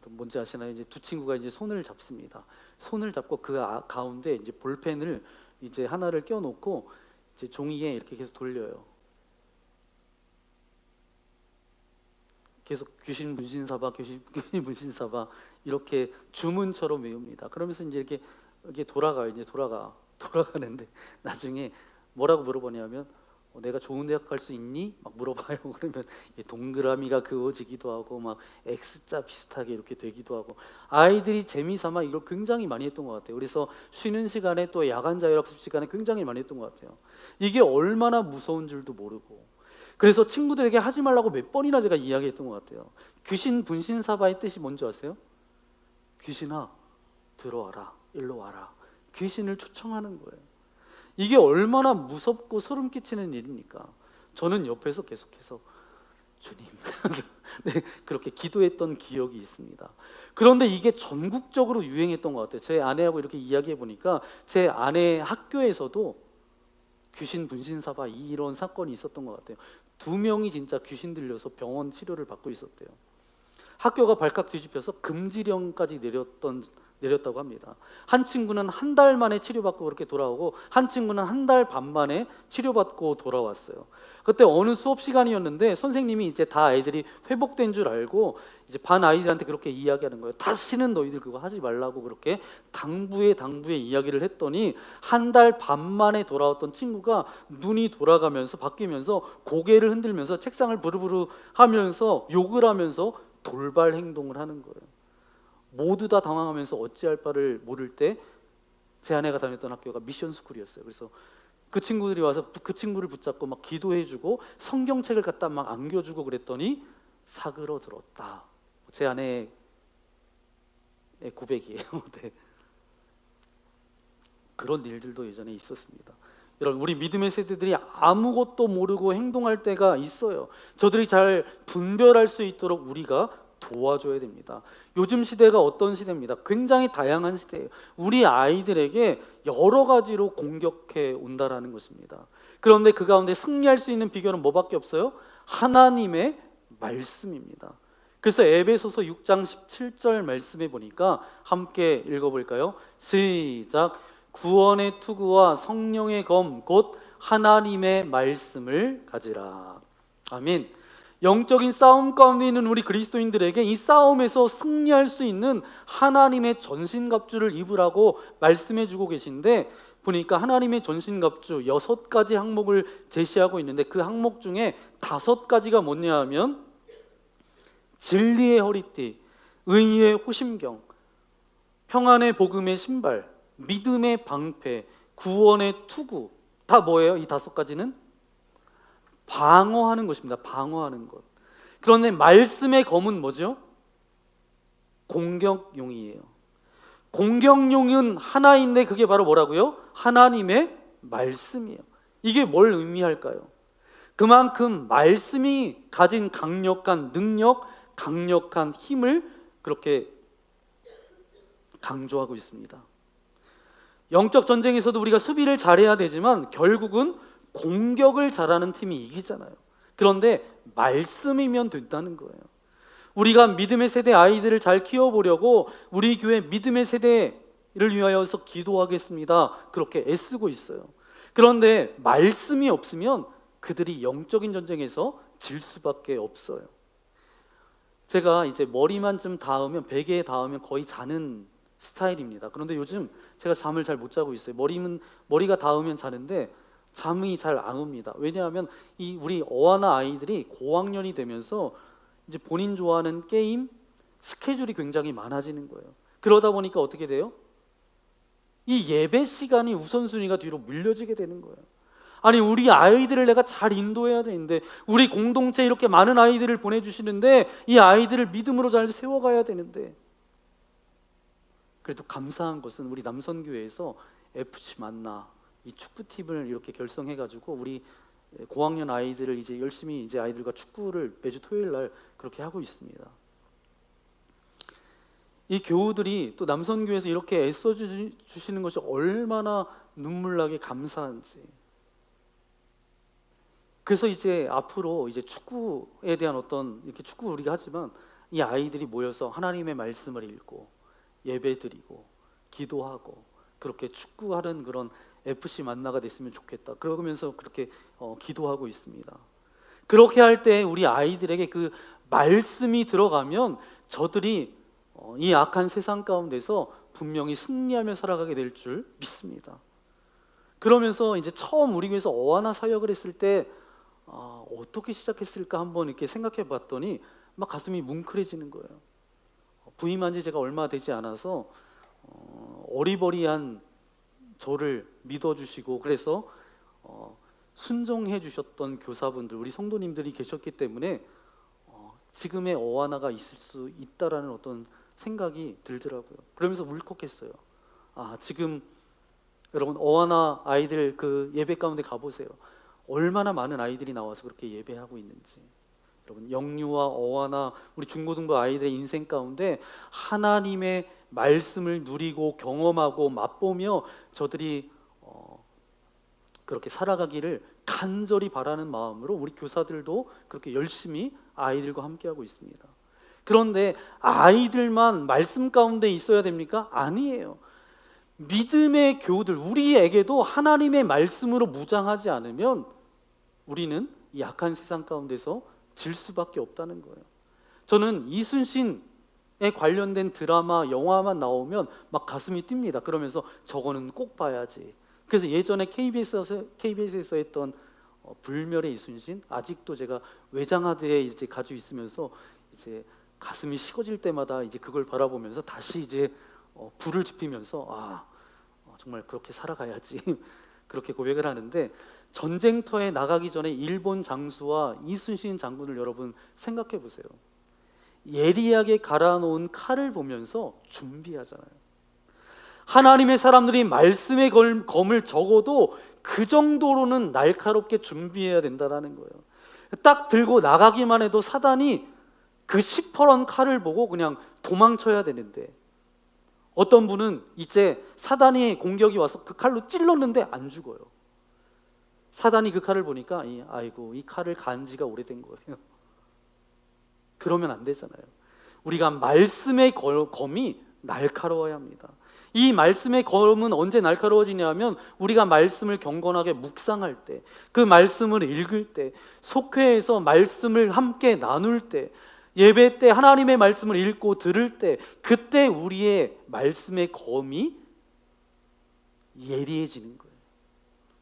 뭔지 아시나요? 이제 두 친구가 이제 손을 잡습니다. 손을 잡고 그 가운데 이제 볼펜을 이제 하나를 껴놓고 이제 종이에 이렇게 계속 돌려요. 계속 귀신 분신사바, 귀신 분신사바 이렇게 주문처럼 외웁니다. 그러면서 이제 이렇게 돌아가요. 이제 돌아가는데 나중에 뭐라고 물어보냐면 내가 좋은 대학 갈 수 있니? 막 물어봐요. 그러면 동그라미가 그어지기도 하고 막 X자 비슷하게 이렇게 되기도 하고 아이들이 재미삼아 이걸 굉장히 많이 했던 것 같아요. 그래서 쉬는 시간에 또 야간 자율학습 시간에 굉장히 많이 했던 것 같아요. 이게 얼마나 무서운 줄도 모르고 그래서 친구들에게 하지 말라고 몇 번이나 제가 이야기했던 것 같아요. 귀신 분신사바의 뜻이 뭔지 아세요? 귀신아 들어와라, 일로 와라. 귀신을 초청하는 거예요. 이게 얼마나 무섭고 소름 끼치는 일입니까? 저는 옆에서 계속해서 주님 네, 그렇게 기도했던 기억이 있습니다. 그런데 이게 전국적으로 유행했던 것 같아요. 제 아내하고 이렇게 이야기해 보니까 제 아내 학교에서도 귀신 분신사바 이런 사건이 있었던 것 같아요. 2명이 진짜 귀신 들려서 병원 치료를 받고 있었대요. 학교가 발칵 뒤집혀서 금지령까지 내렸다고 합니다. 한 친구는 한 달 만에 치료받고 그렇게 돌아오고 한 친구는 한 달 반 만에 치료받고 돌아왔어요. 그때 어느 수업 시간이었는데 선생님이 이제 다 아이들이 회복된 줄 알고 이제 반 아이들한테 그렇게 이야기하는 거예요. 다시는 너희들 그거 하지 말라고 그렇게 당부에 이야기를 했더니 한 달 반 만에 돌아왔던 친구가 눈이 돌아가면서 바뀌면서 고개를 흔들면서 책상을 부르부르 하면서 욕을 하면서 돌발 행동을 하는 거예요. 모두 다 당황하면서 어찌할 바를 모를 때 제 아내가 다녔던 학교가 미션 스쿨이었어요. 그래서 그 친구들이 와서 그 친구를 붙잡고 막 기도해주고 성경책을 갖다 막 안겨주고 그랬더니 사그러들었다. 제 아내의 고백이에요. 네. 그런 일들도 예전에 있었습니다. 여러분, 우리 믿음의 세대들이 아무것도 모르고 행동할 때가 있어요. 저들이 잘 분별할 수 있도록 우리가 도와줘야 됩니다. 요즘 시대가 어떤 시대입니다. 굉장히 다양한 시대예요. 우리 아이들에게 여러 가지로 공격해 온다라는 것입니다. 그런데 그 가운데 승리할 수 있는 비결은 뭐밖에 없어요? 하나님의 말씀입니다. 그래서 에베소서 6장 17절 말씀에 보니까 함께 읽어볼까요? 시작. 구원의 투구와 성령의 검 곧 하나님의 말씀을 가지라. 아멘. 영적인 싸움 가운데 있는 우리 그리스도인들에게 이 싸움에서 승리할 수 있는 하나님의 전신갑주를 입으라고 말씀해 주고 계신데, 보니까 하나님의 전신갑주 6가지 항목을 제시하고 있는데 그 항목 중에 5가지가 뭐냐 하면 진리의 허리띠, 의의 호심경, 평안의 복음의 신발, 믿음의 방패, 구원의 투구. 다 뭐예요? 이 5가지는 방어하는 것입니다. 방어하는 것. 그런데 말씀의 검은 뭐죠? 공격용이에요. 공격용은 하나인데 그게 바로 뭐라고요? 하나님의 말씀이에요. 이게 뭘 의미할까요? 그만큼 말씀이 가진 강력한 능력, 강력한 힘을 그렇게 강조하고 있습니다. 영적 전쟁에서도 우리가 수비를 잘해야 되지만 결국은 공격을 잘하는 팀이 이기잖아요. 그런데 말씀이면 된다는 거예요. 우리가 믿음의 세대 아이들을 잘 키워보려고 우리 교회 믿음의 세대를 위하여서 기도하겠습니다. 그렇게 애쓰고 있어요. 그런데 말씀이 없으면 그들이 영적인 전쟁에서 질 수밖에 없어요. 제가 이제 머리만 좀 닿으면, 베개에 닿으면 거의 자는 스타일입니다. 그런데 요즘 제가 잠을 잘 못 자고 있어요. 머리가 닿으면 자는데 잠이 잘 안 옵니다. 왜냐하면 이 우리 어하나 아이들이 고학년이 되면서 이제 본인 좋아하는 게임 스케줄이 굉장히 많아지는 거예요. 그러다 보니까 어떻게 돼요? 이 예배 시간이 우선순위가 뒤로 밀려지게 되는 거예요. 아니, 우리 아이들을 내가 잘 인도해야 되는데, 우리 공동체 이렇게 많은 아이들을 보내주시는데 이 아이들을 믿음으로 잘 세워가야 되는데, 그래도 감사한 것은 우리 남선교회에서 FC 만나 이 축구팀을 이렇게 결성해가지고 우리 고학년 아이들을 이제 열심히 이제 아이들과 축구를 매주 토요일 날 그렇게 하고 있습니다. 이 교우들이 또 남선교회에서 이렇게 애써 주시는 것이 얼마나 눈물나게 감사한지. 그래서 이제 앞으로 이제 축구에 대한 어떤 이렇게 축구 우리가 하지만 이 아이들이 모여서 하나님의 말씀을 읽고 예배드리고 기도하고 그렇게 축구하는 그런 FC 만나가 됐으면 좋겠다. 그러면서 그렇게 기도하고 있습니다. 그렇게 할 때 우리 아이들에게 그 말씀이 들어가면 저들이 이 악한 세상 가운데서 분명히 승리하며 살아가게 될 줄 믿습니다. 그러면서 이제 처음 우리 교회에서 어하나 사역을 했을 때 어떻게 시작했을까 한번 이렇게 생각해 봤더니 막 가슴이 뭉클해지는 거예요. 부임한 지 제가 얼마 되지 않아서 어리버리한 저를 믿어주시고 그래서 순종해 주셨던 교사분들, 우리 성도님들이 계셨기 때문에 지금의 어하나가 있을 수 있다라는 어떤 생각이 들더라고요. 그러면서 울컥했어요. 지금 여러분 어하나 아이들 그 예배 가운데 가보세요. 얼마나 많은 아이들이 나와서 그렇게 예배하고 있는지. 여러분 영유아 어하나 우리 중고등부 아이들의 인생 가운데 하나님의 말씀을 누리고 경험하고 맛보며 저들이 그렇게 살아가기를 간절히 바라는 마음으로 우리 교사들도 그렇게 열심히 아이들과 함께하고 있습니다. 그런데 아이들만 말씀 가운데 있어야 됩니까? 아니에요. 믿음의 교우들, 우리에게도 하나님의 말씀으로 무장하지 않으면 우리는 이 약한 세상 가운데서 질 수밖에 없다는 거예요. 저는 이순신에 관련된 드라마, 영화만 나오면 막 가슴이 뜁니다. 그러면서 저거는 꼭 봐야지. 그래서 예전에 KBS에서 했던 불멸의 이순신, 아직도 제가 외장하드에 이제 가지고 있으면서 이제 가슴이 식어질 때마다 이제 그걸 바라보면서 다시 이제 불을 지피면서 정말 그렇게 살아가야지. 그렇게 고백을 하는데, 전쟁터에 나가기 전에 일본 장수와 이순신 장군을 여러분 생각해 보세요. 예리하게 갈아놓은 칼을 보면서 준비하잖아요. 하나님의 사람들이 말씀의 검을 적어도 그 정도로는 날카롭게 준비해야 된다는 거예요. 딱 들고 나가기만 해도 사단이 그 시퍼런 칼을 보고 그냥 도망쳐야 되는데, 어떤 분은 이제 사단이 공격이 와서 그 칼로 찔렀는데 안 죽어요. 사단이 그 칼을 보니까 아이고, 이 칼을 간 지가 오래된 거예요. 그러면 안 되잖아요. 우리가 말씀의 검이 날카로워야 합니다. 이 말씀의 검은 언제 날카로워지냐면, 우리가 말씀을 경건하게 묵상할 때, 그 말씀을 읽을 때, 속회에서 말씀을 함께 나눌 때, 예배 때 하나님의 말씀을 읽고 들을 때, 그때 우리의 말씀의 검이 예리해지는 거예요.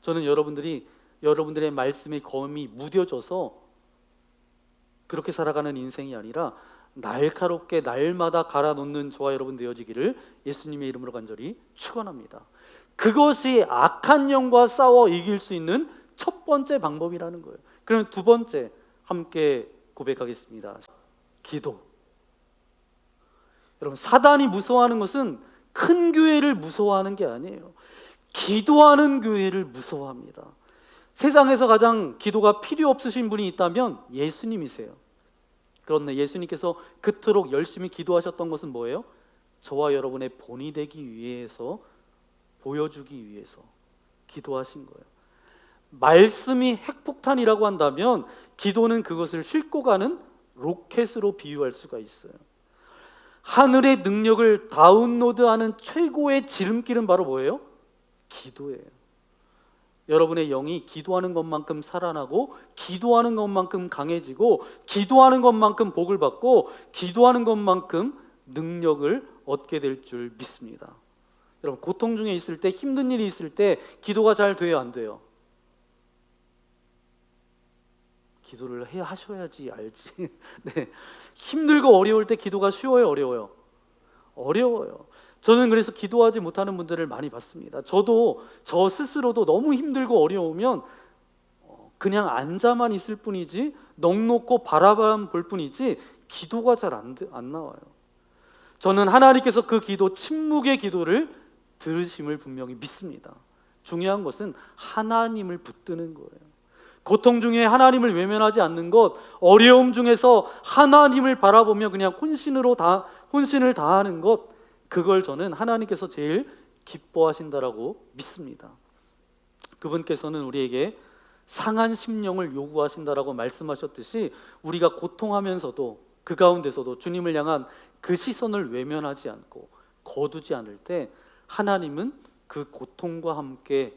저는 여러분들의 말씀의 검이 무뎌져서 그렇게 살아가는 인생이 아니라 날카롭게 날마다 갈아놓는 저와 여러분 되어지기를 예수님의 이름으로 간절히 축원합니다. 그것이 악한 영과 싸워 이길 수 있는 첫 번째 방법이라는 거예요. 그럼 두 번째 함께 고백하겠습니다. 기도. 여러분, 사단이 무서워하는 것은 큰 교회를 무서워하는 게 아니에요. 기도하는 교회를 무서워합니다. 세상에서 가장 기도가 필요 없으신 분이 있다면 예수님이세요. 그런데 예수님께서 그토록 열심히 기도하셨던 것은 뭐예요? 저와 여러분의 본이 되기 위해서, 보여주기 위해서 기도하신 거예요. 말씀이 핵폭탄이라고 한다면 기도는 그것을 싣고 가는 로켓으로 비유할 수가 있어요. 하늘의 능력을 다운로드하는 최고의 지름길은 바로 뭐예요? 기도예요. 여러분의 영이 기도하는 것만큼 살아나고, 기도하는 것만큼 강해지고, 기도하는 것만큼 복을 받고, 기도하는 것만큼 능력을 얻게 될 줄 믿습니다. 여러분, 고통 중에 있을 때, 힘든 일이 있을 때 기도가 잘 돼요, 안 돼요? 기도를 하셔야지 알지. 네. 힘들고 어려울 때 기도가 쉬워요, 어려워요? 어려워요. 저는 그래서 기도하지 못하는 분들을 많이 봤습니다. 저도 저 스스로도 너무 힘들고 어려우면 그냥 앉아만 있을 뿐이지, 넋 놓고 바라만 볼 뿐이지 기도가 잘 안 나와요. 저는 하나님께서 그 기도, 침묵의 기도를 들으심을 분명히 믿습니다. 중요한 것은 하나님을 붙드는 거예요. 고통 중에 하나님을 외면하지 않는 것, 어려움 중에서 하나님을 바라보며 그냥 혼신을 다하는 것, 그걸 저는 하나님께서 제일 기뻐하신다라고 믿습니다. 그분께서는 우리에게 상한 심령을 요구하신다라고 말씀하셨듯이, 우리가 고통하면서도 그 가운데서도 주님을 향한 그 시선을 외면하지 않고 거두지 않을 때, 하나님은 그 고통과 함께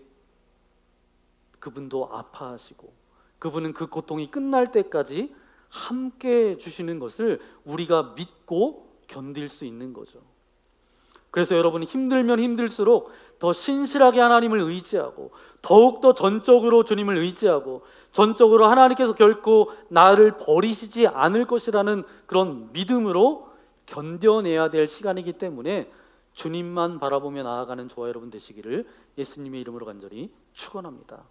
그분도 아파하시고, 그분은 그 고통이 끝날 때까지 함께 주시는 것을 우리가 믿고 견딜 수 있는 거죠. 그래서 여러분이 힘들면 힘들수록 더 신실하게 하나님을 의지하고, 더욱더 전적으로 주님을 의지하고, 전적으로 하나님께서 결코 나를 버리시지 않을 것이라는 그런 믿음으로 견뎌내야 될 시간이기 때문에 주님만 바라보며 나아가는 저와 여러분 되시기를 예수님의 이름으로 간절히 축원합니다.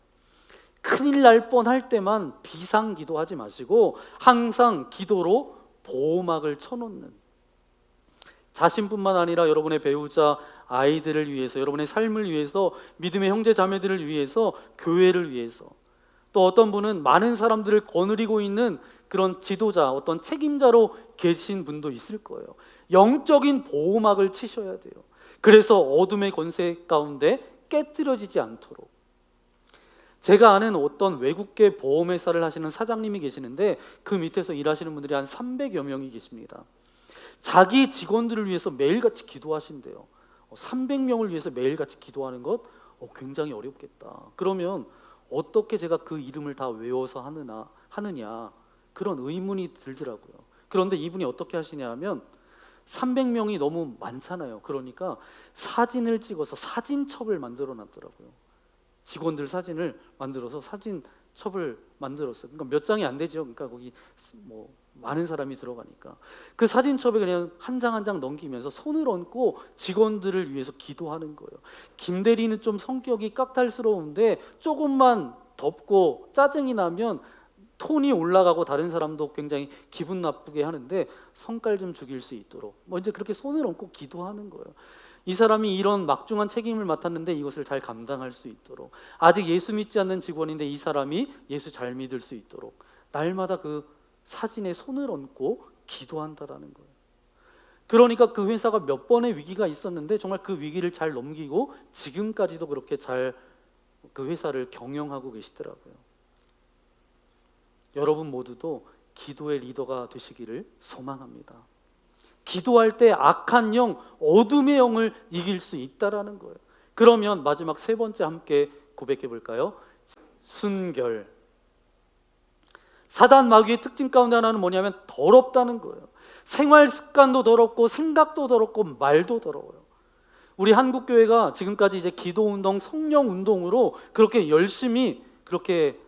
큰일 날 뻔할 때만 비상기도하지 마시고 항상 기도로 보호막을 쳐놓는, 자신뿐만 아니라 여러분의 배우자, 아이들을 위해서, 여러분의 삶을 위해서, 믿음의 형제 자매들을 위해서, 교회를 위해서, 또 어떤 분은 많은 사람들을 거느리고 있는 그런 지도자, 어떤 책임자로 계신 분도 있을 거예요. 영적인 보호막을 치셔야 돼요. 그래서 어둠의 권세 가운데 깨뜨려지지 않도록. 제가 아는 어떤 외국계 보험회사를 하시는 사장님이 계시는데, 그 밑에서 일하시는 분들이 한 300여 명이 계십니다. 자기 직원들을 위해서 매일같이 기도하신대요. 300명을 위해서 매일같이 기도하는 것 굉장히 어렵겠다. 그러면 어떻게 제가 그 이름을 다 외워서 하느냐, 그런 의문이 들더라고요. 그런데 이분이 어떻게 하시냐 하면, 300명이 너무 많잖아요. 그러니까 사진을 찍어서 사진첩을 만들어 놨더라고요. 직원들 사진을 만들어서 사진첩 사진첩을 만들었어요. 그러니까 몇 장이 안 되죠. 그러니까 거기 뭐 많은 사람이 들어가니까 그 사진첩에 그냥 한 장 한 장 넘기면서 손을 얹고 직원들을 위해서 기도하는 거예요. 김 대리는 좀 성격이 깍탈스러운데 조금만 덥고 짜증이 나면 톤이 올라가고 다른 사람도 굉장히 기분 나쁘게 하는데 성깔 좀 죽일 수 있도록 먼저 그렇게 손을 얹고 기도하는 거예요. 이 사람이 이런 막중한 책임을 맡았는데 이것을 잘 감당할 수 있도록, 아직 예수 믿지 않는 직원인데 이 사람이 예수 잘 믿을 수 있도록 날마다 그 사진에 손을 얹고 기도한다라는 거예요. 그러니까 그 회사가 몇 번의 위기가 있었는데 정말 그 위기를 잘 넘기고 지금까지도 그렇게 잘 그 회사를 경영하고 계시더라고요. 여러분 모두도 기도의 리더가 되시기를 소망합니다. 기도할 때 악한 영, 어둠의 영을 이길 수 있다라는 거예요. 그러면 마지막 세 번째 함께 고백해 볼까요? 순결. 사단 마귀의 특징 가운데 하나는 뭐냐면 더럽다는 거예요. 생활 습관도 더럽고 생각도 더럽고 말도 더러워요. 우리 한국 교회가 지금까지 이제 기도 운동, 성령 운동으로 그렇게 열심히 그렇게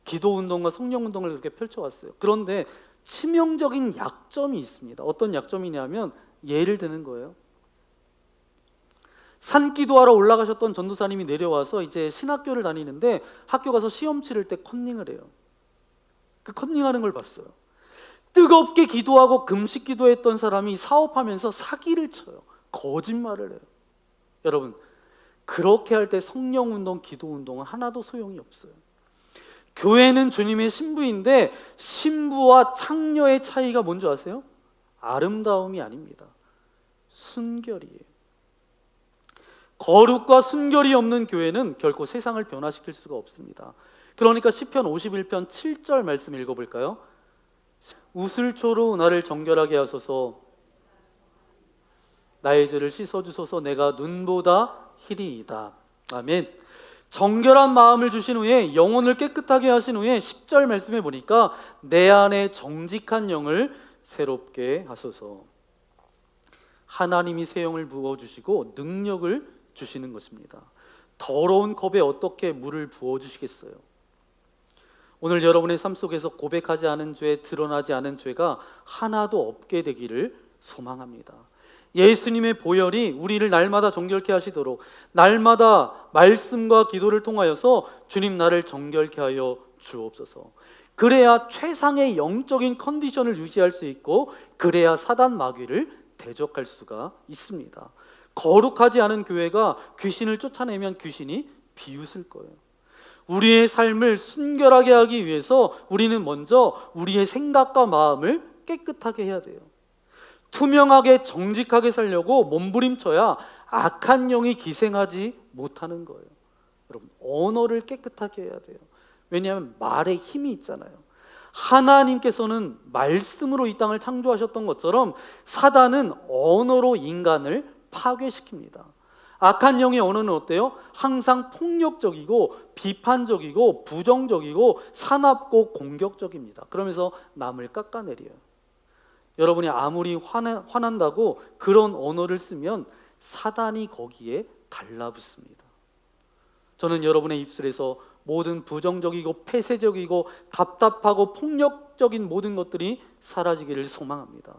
기도 운동과 성령 운동을 그렇게 펼쳐왔어요. 그런데 치명적인 약점이 있습니다. 어떤 약점이냐면 예를 드는 거예요. 산기도하러 올라가셨던 전도사님이 내려와서 이제 신학교를 다니는데 학교 가서 시험 치를 때 컨닝을 해요. 그 컨닝하는 걸 봤어요. 뜨겁게 기도하고 금식 기도했던 사람이 사업하면서 사기를 쳐요. 거짓말을 해요. 여러분, 그렇게 할 때 성령 운동, 기도 운동은 하나도 소용이 없어요. 교회는 주님의 신부인데 신부와 창녀의 차이가 뭔지 아세요? 아름다움이 아닙니다. 순결이에요. 거룩과 순결이 없는 교회는 결코 세상을 변화시킬 수가 없습니다. 그러니까 시편 51편 7절 말씀 읽어볼까요? 우슬초로 나를 정결하게 하소서, 나의 죄를 씻어주소서, 내가 눈보다 희리이다. 아멘. 정결한 마음을 주신 후에 영혼을 깨끗하게 하신 후에 10절 말씀해 보니까 내 안에 정직한 영을 새롭게 하소서. 하나님이 새 영을 부어주시고 능력을 주시는 것입니다. 더러운 컵에 어떻게 물을 부어주시겠어요? 오늘 여러분의 삶 속에서 고백하지 않은 죄, 드러나지 않은 죄가 하나도 없게 되기를 소망합니다. 예수님의 보혈이 우리를 날마다 정결케 하시도록 날마다 말씀과 기도를 통하여서 주님 나를 정결케 하여 주옵소서. 그래야 최상의 영적인 컨디션을 유지할 수 있고 그래야 사단 마귀를 대적할 수가 있습니다. 거룩하지 않은 교회가 귀신을 쫓아내면 귀신이 비웃을 거예요. 우리의 삶을 순결하게 하기 위해서 우리는 먼저 우리의 생각과 마음을 깨끗하게 해야 돼요. 투명하게 정직하게 살려고 몸부림쳐야 악한 영이 기생하지 못하는 거예요. 여러분, 언어를 깨끗하게 해야 돼요. 왜냐하면 말에 힘이 있잖아요. 하나님께서는 말씀으로 이 땅을 창조하셨던 것처럼 사단은 언어로 인간을 파괴시킵니다. 악한 영의 언어는 어때요? 항상 폭력적이고 비판적이고 부정적이고 사납고 공격적입니다. 그러면서 남을 깎아내려요. 여러분이 아무리 화난다고 그런 언어를 쓰면 사단이 거기에 달라붙습니다. 저는 여러분의 입술에서 모든 부정적이고 폐쇄적이고 답답하고 폭력적인 모든 것들이 사라지기를 소망합니다.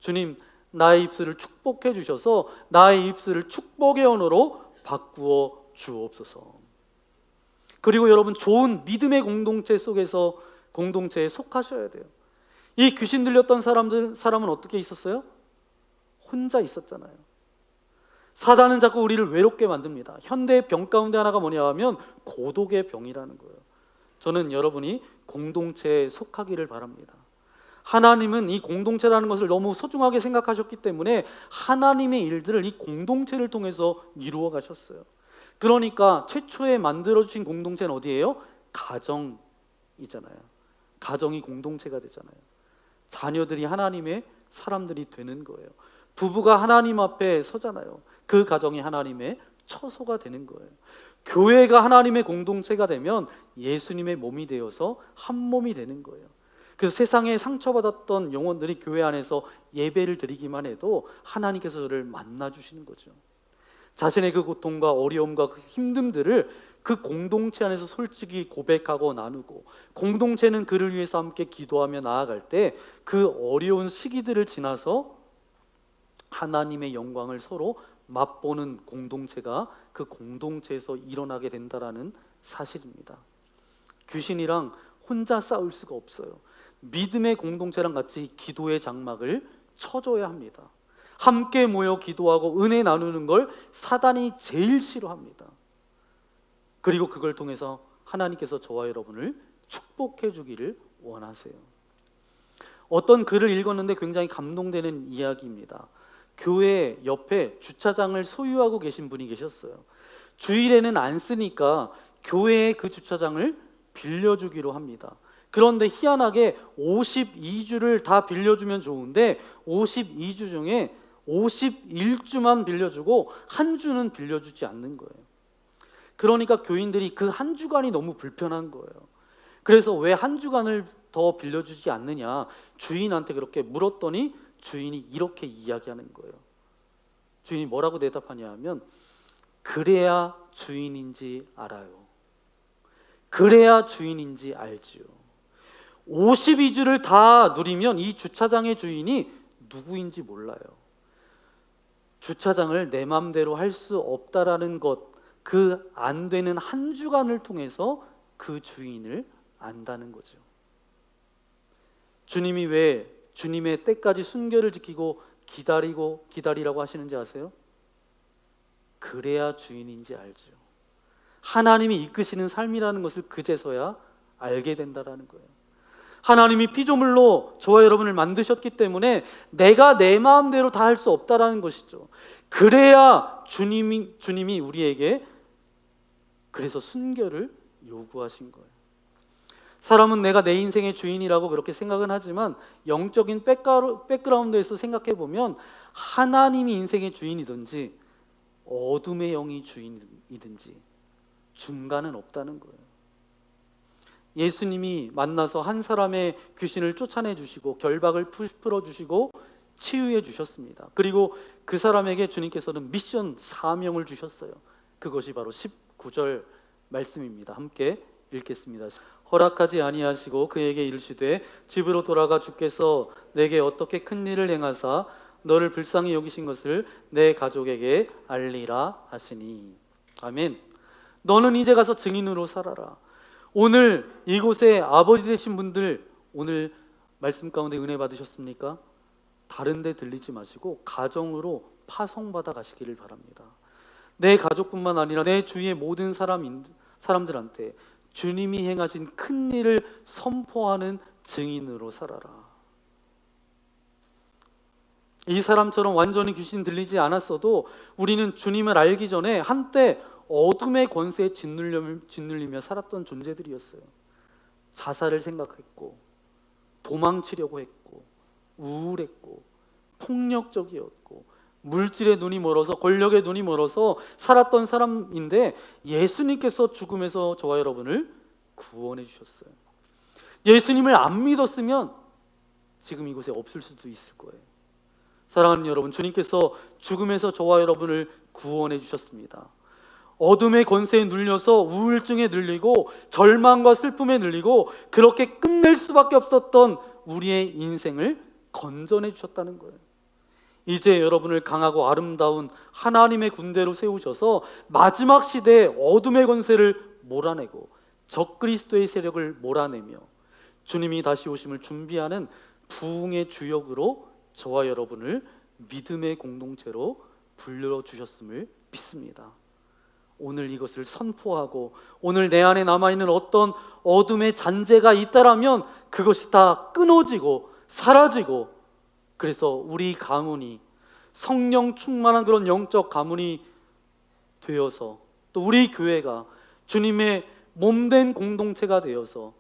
주님, 나의 입술을 축복해 주셔서 나의 입술을 축복의 언어로 바꾸어 주옵소서. 그리고 여러분, 좋은 믿음의 공동체 속에서 공동체에 속하셔야 돼요. 이 귀신 들렸던 사람은 어떻게 있었어요? 혼자 있었잖아요. 사단은 자꾸 우리를 외롭게 만듭니다. 현대의 병 가운데 하나가 뭐냐 하면 고독의 병이라는 거예요. 저는 여러분이 공동체에 속하기를 바랍니다. 하나님은 이 공동체라는 것을 너무 소중하게 생각하셨기 때문에 하나님의 일들을 이 공동체를 통해서 이루어 가셨어요. 그러니까 최초에 만들어주신 공동체는 어디예요? 가정이잖아요. 가정이 공동체가 되잖아요. 자녀들이 하나님의 사람들이 되는 거예요. 부부가 하나님 앞에 서잖아요. 그 가정이 하나님의 처소가 되는 거예요. 교회가 하나님의 공동체가 되면 예수님의 몸이 되어서 한 몸이 되는 거예요. 그래서 세상에 상처받았던 영혼들이 교회 안에서 예배를 드리기만 해도 하나님께서 저를 만나주시는 거죠. 자신의 그 고통과 어려움과 그 힘듦들을 그 공동체 안에서 솔직히 고백하고 나누고, 공동체는 그를 위해서 함께 기도하며 나아갈 때 그 어려운 시기들을 지나서 하나님의 영광을 서로 맛보는 공동체가 그 공동체에서 일어나게 된다라는 사실입니다. 귀신이랑 혼자 싸울 수가 없어요. 믿음의 공동체랑 같이 기도의 장막을 쳐줘야 합니다. 함께 모여 기도하고 은혜 나누는 걸 사단이 제일 싫어합니다. 그리고 그걸 통해서 하나님께서 저와 여러분을 축복해 주기를 원하세요. 어떤 글을 읽었는데 굉장히 감동되는 이야기입니다. 교회 옆에 주차장을 소유하고 계신 분이 계셨어요. 주일에는 안 쓰니까 교회에 그 주차장을 빌려주기로 합니다. 그런데 희한하게 52주를 다 빌려주면 좋은데 52주 중에 51주만 빌려주고 한 주는 빌려주지 않는 거예요. 그러니까 교인들이 그 한 주간이 너무 불편한 거예요. 그래서 왜 한 주간을 더 빌려주지 않느냐 주인한테 그렇게 물었더니 주인이 이렇게 이야기하는 거예요. 주인이 뭐라고 대답하냐 하면, 그래야 주인인지 알아요. 그래야 주인인지 알지요. 52주를 다 누리면 이 주차장의 주인이 누구인지 몰라요. 주차장을 내 맘대로 할 수 없다라는 것, 그 안 되는 한 주간을 통해서 그 주인을 안다는 거죠. 주님이 왜 주님의 때까지 순결을 지키고 기다리라고 하시는지 아세요? 그래야 주인인지 알죠. 하나님이 이끄시는 삶이라는 것을 그제서야 알게 된다라는 거예요. 하나님이 피조물로 저와 여러분을 만드셨기 때문에 내가 내 마음대로 다 할 수 없다라는 것이죠. 그래야 주님이 우리에게 그래서 순결을 요구하신 거예요. 사람은 내가 내 인생의 주인이라고 그렇게 생각은 하지만 영적인 백그라운드에서 생각해 보면 하나님이 인생의 주인이든지 어둠의 영이 주인이든지 중간은 없다는 거예요. 예수님이 만나서 한 사람의 귀신을 쫓아내 주시고 결박을 풀어 주시고 치유해 주셨습니다. 그리고 그 사람에게 주님께서는 미션 사명을 주셨어요. 그것이 바로 19절 말씀입니다. 함께 읽겠습니다. 허락하지 아니하시고 그에게 이르시되 집으로 돌아가 주께서 내게 어떻게 큰 일을 행하사 너를 불쌍히 여기신 것을 내 가족에게 알리라 하시니. 아멘. 너는 이제 가서 증인으로 살아라. 오늘 이곳에 아버지 되신 분들 오늘 말씀 가운데 은혜 받으셨습니까? 다른 데 들리지 마시고 가정으로 파송받아 가시기를 바랍니다. 내 가족뿐만 아니라 내 주위의 모든 사람들한테 주님이 행하신 큰 일을 선포하는 증인으로 살아라. 이 사람처럼 완전히 귀신 들리지 않았어도 우리는 주님을 알기 전에 한때 어둠의 권세에 짓눌리며 살았던 존재들이었어요. 자살을 생각했고 도망치려고 했고 우울했고 폭력적이었고 물질에 눈이 멀어서 권력에 눈이 멀어서 살았던 사람인데 예수님께서 죽음에서 저와 여러분을 구원해 주셨어요. 예수님을 안 믿었으면 지금 이곳에 없을 수도 있을 거예요. 사랑하는 여러분, 주님께서 죽음에서 저와 여러분을 구원해 주셨습니다. 어둠의 권세에 눌려서 우울증에 눌리고 절망과 슬픔에 눌리고 그렇게 끝낼 수밖에 없었던 우리의 인생을 건져내 주셨다는 거예요. 이제 여러분을 강하고 아름다운 하나님의 군대로 세우셔서 마지막 시대에 어둠의 권세를 몰아내고 적그리스도의 세력을 몰아내며 주님이 다시 오심을 준비하는 부흥의 주역으로 저와 여러분을 믿음의 공동체로 불러주셨음을 믿습니다. 오늘 이것을 선포하고 오늘 내 안에 남아있는 어떤 어둠의 잔재가 있다라면 그것이 다 끊어지고 사라지고, 그래서 우리 가문이 성령 충만한 그런 영적 가문이 되어서 또 우리 교회가 주님의 몸된 공동체가 되어서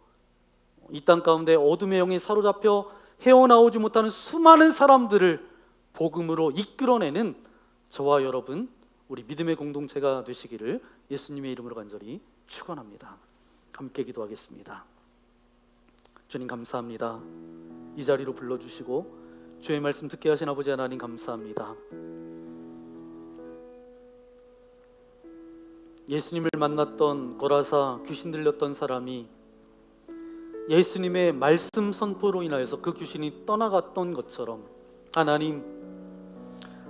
이 땅 가운데 어둠의 영에 사로잡혀 헤어나오지 못하는 수많은 사람들을 복음으로 이끌어내는 저와 여러분 우리 믿음의 공동체가 되시기를 예수님의 이름으로 간절히 축원합니다. 함께 기도하겠습니다. 주님 감사합니다. 이 자리로 불러주시고 주의 말씀 듣게 하신 아버지 하나님 감사합니다. 예수님을 만났던 거라사 귀신 들렸던 사람이 예수님의 말씀 선포로 인하여서 그 귀신이 떠나갔던 것처럼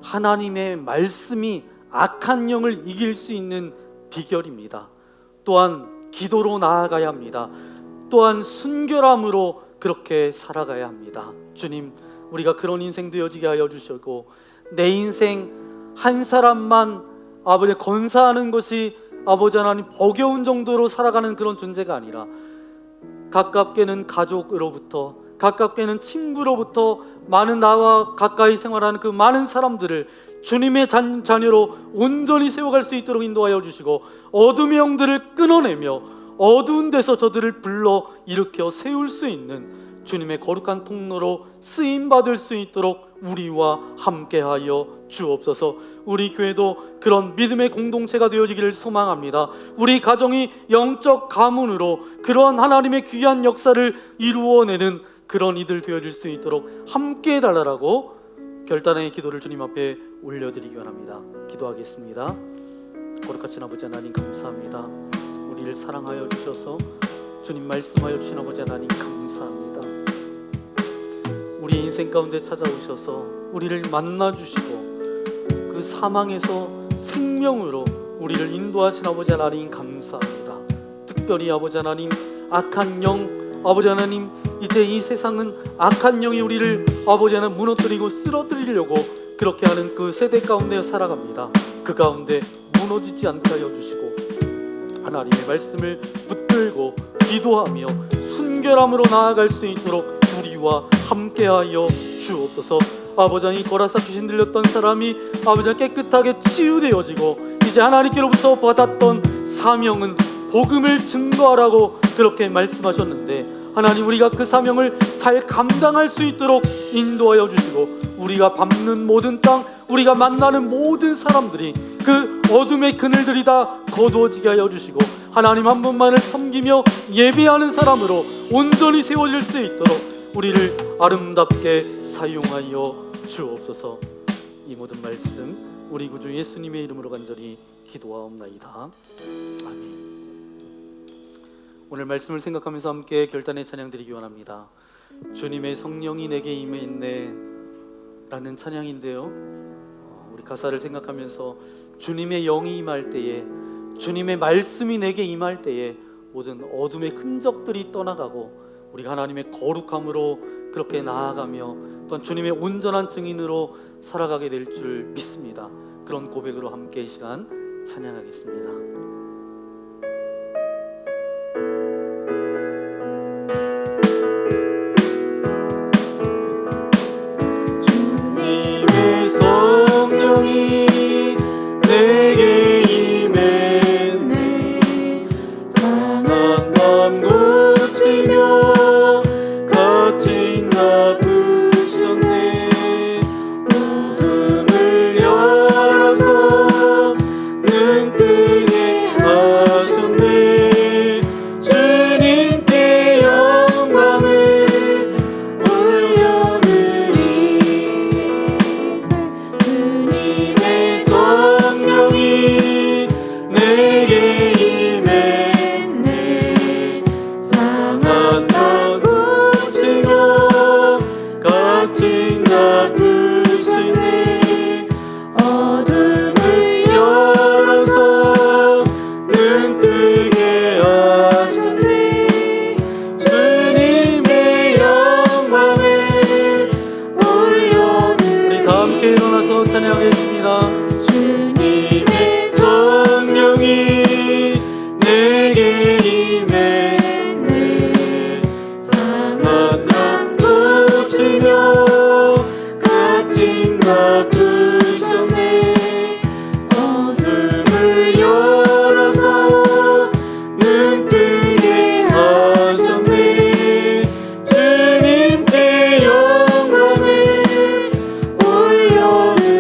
하나님의 말씀이 악한 영을 이길 수 있는 비결입니다. 또한 기도로 나아가야 합니다. 또한 순결함으로 그렇게 살아가야 합니다. 주님, 우리가 그런 인생 되어지게 하여 주시고 내 인생 한 사람만 아버지 건사하는 것이 아버지 하나님 버거운 정도로 살아가는 그런 존재가 아니라 가깝게는 가족으로부터, 가깝게는 친구로부터, 많은 나와 가까이 생활하는 그 많은 사람들을 주님의 자녀로 온전히 세워갈 수 있도록 인도하여 주시고 어둠의 영들을 끊어내며 어두운 데서 저들을 불러 일으켜 세울 수 있는 주님의 거룩한 통로로 쓰임받을 수 있도록 우리와 함께하여 주옵소서. 우리 교회도 그런 믿음의 공동체가 되어지기를 소망합니다. 우리 가정이 영적 가문으로 그런 하나님의 귀한 역사를 이루어내는 그런 이들 되어질 수 있도록 함께 해달라고 결단의 기도를 주님 앞에 올려드리기 원합니다. 기도하겠습니다. 거룩하신 아버지 하나님 감사합니다. 우리를 사랑하여 주셔서 주님 말씀하여 주신 아버지 하나님 감사합니다. 우리 인생 가운데 찾아오셔서 우리를 만나주시고 그 사망에서 생명으로 우리를 인도하신 아버지 하나님 감사합니다. 특별히 아버지 하나님 악한 영, 아버지 하나님 이제 이 세상은 악한 영이 우리를 아버지 하나님 무너뜨리고 쓰러뜨리려고 그렇게 하는 그 세대 가운데 살아갑니다. 그 가운데 무너지지 않게 하여 주시고 하나님의 말씀을 붙들고 기도하며 순결함으로 나아갈 수 있도록 우리와 함께하여 주옵소서. 아버지 하나님 거라사 귀신 들렸던 사람이 아버지 하나님 깨끗하게 치유되어지고 이제 하나님께로부터 받았던 사명은 복음을 증거하라고 그렇게 말씀하셨는데 하나님 우리가 그 사명을 잘 감당할 수 있도록 인도하여 주시고 우리가 밟는 모든 땅, 우리가 만나는 모든 사람들이 그 어둠의 그늘들이 다 거두어지게 하여 주시고 하나님 한 분만을 섬기며 예배하는 사람으로 온전히 세워질 수 있도록 우리를 아름답게 사용하여 주옵소서. 이 모든 말씀 우리 구주 예수님의 이름으로 간절히 기도하옵나이다. 아멘. 오늘 말씀을 생각하면서 함께 결단의 찬양 드리기 원합니다. 주님의 성령이 내게 임했네 라는 찬양인데요, 우리 가사를 생각하면서 주님의 영이 임할 때에, 주님의 말씀이 내게 임할 때에 모든 어둠의 흔적들이 떠나가고 우리가 하나님의 거룩함으로 그렇게 나아가며 또한 주님의 온전한 증인으로 살아가게 될 줄 믿습니다. 그런 고백으로 함께 이 시간 찬양하겠습니다. 주님의 성령이 내게 임했네. 상한 맘 고치며 갇힌 자 부셨네. 어둠을 열어서 눈뜨게 하셨네. 주님께 영광을 올려드리세. 주님의 성령이 내게 임했네. 상한 나 고치며 갇힌 나 부시네. 어둠을 열어서 눈뜨게 하셨네. 주님의 영광을 올려드리세. 우리 다 함께 일어나서 찬양하겠습니다. 주님의 성령이 내게 임했네. 상한 나 고치며 갇힌 나 부셨네. 어둠을 열어서 눈뜨게 하셨네. 주님께 영광을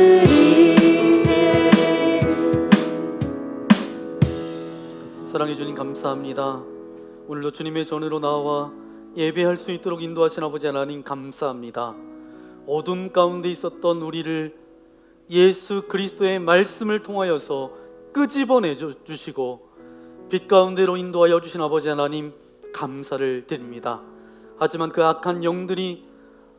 올려드리세. 사랑해 주님 감사합니다. 오늘도 주님의 전으로 나와 예배할 수 있도록 인도하신 아버지 하나님 감사합니다. 어둠 가운데 있었던 우리를 예수 그리스도의 말씀을 통하여서 끄집어내 주시고 빛 가운데로 인도하여 주신 아버지 하나님 감사를 드립니다. 하지만 그 악한 영들이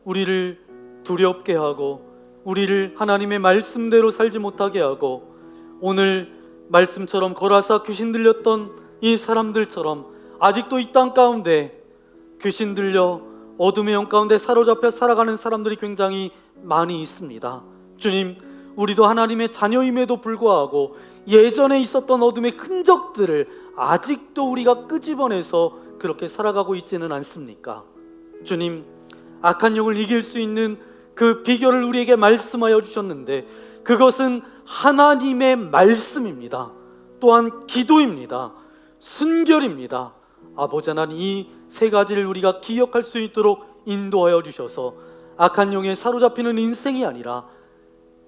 우리를 두렵게 하고 우리를 하나님의 말씀대로 살지 못하게 하고 오늘 말씀처럼 거라사 귀신 들렸던 이 사람들처럼 아직도 이 땅 가운데 귀신 들려 어둠의 영 가운데 사로잡혀 살아가는 사람들이 굉장히 많이 있습니다. 주님, 우리도 하나님의 자녀임에도 불구하고 예전에 있었던 어둠의 흔적들을 아직도 우리가 끄집어내서 그렇게 살아가고 있지는 않습니까? 주님, 악한 영을 이길 수 있는 그 비결을 우리에게 말씀하여 주셨는데 그것은 하나님의 말씀입니다. 또한 기도입니다. 순결입니다. 아버지 하나님, 이 세 가지를 우리가 기억할 수 있도록 인도하여 주셔서 악한 영에 사로잡히는 인생이 아니라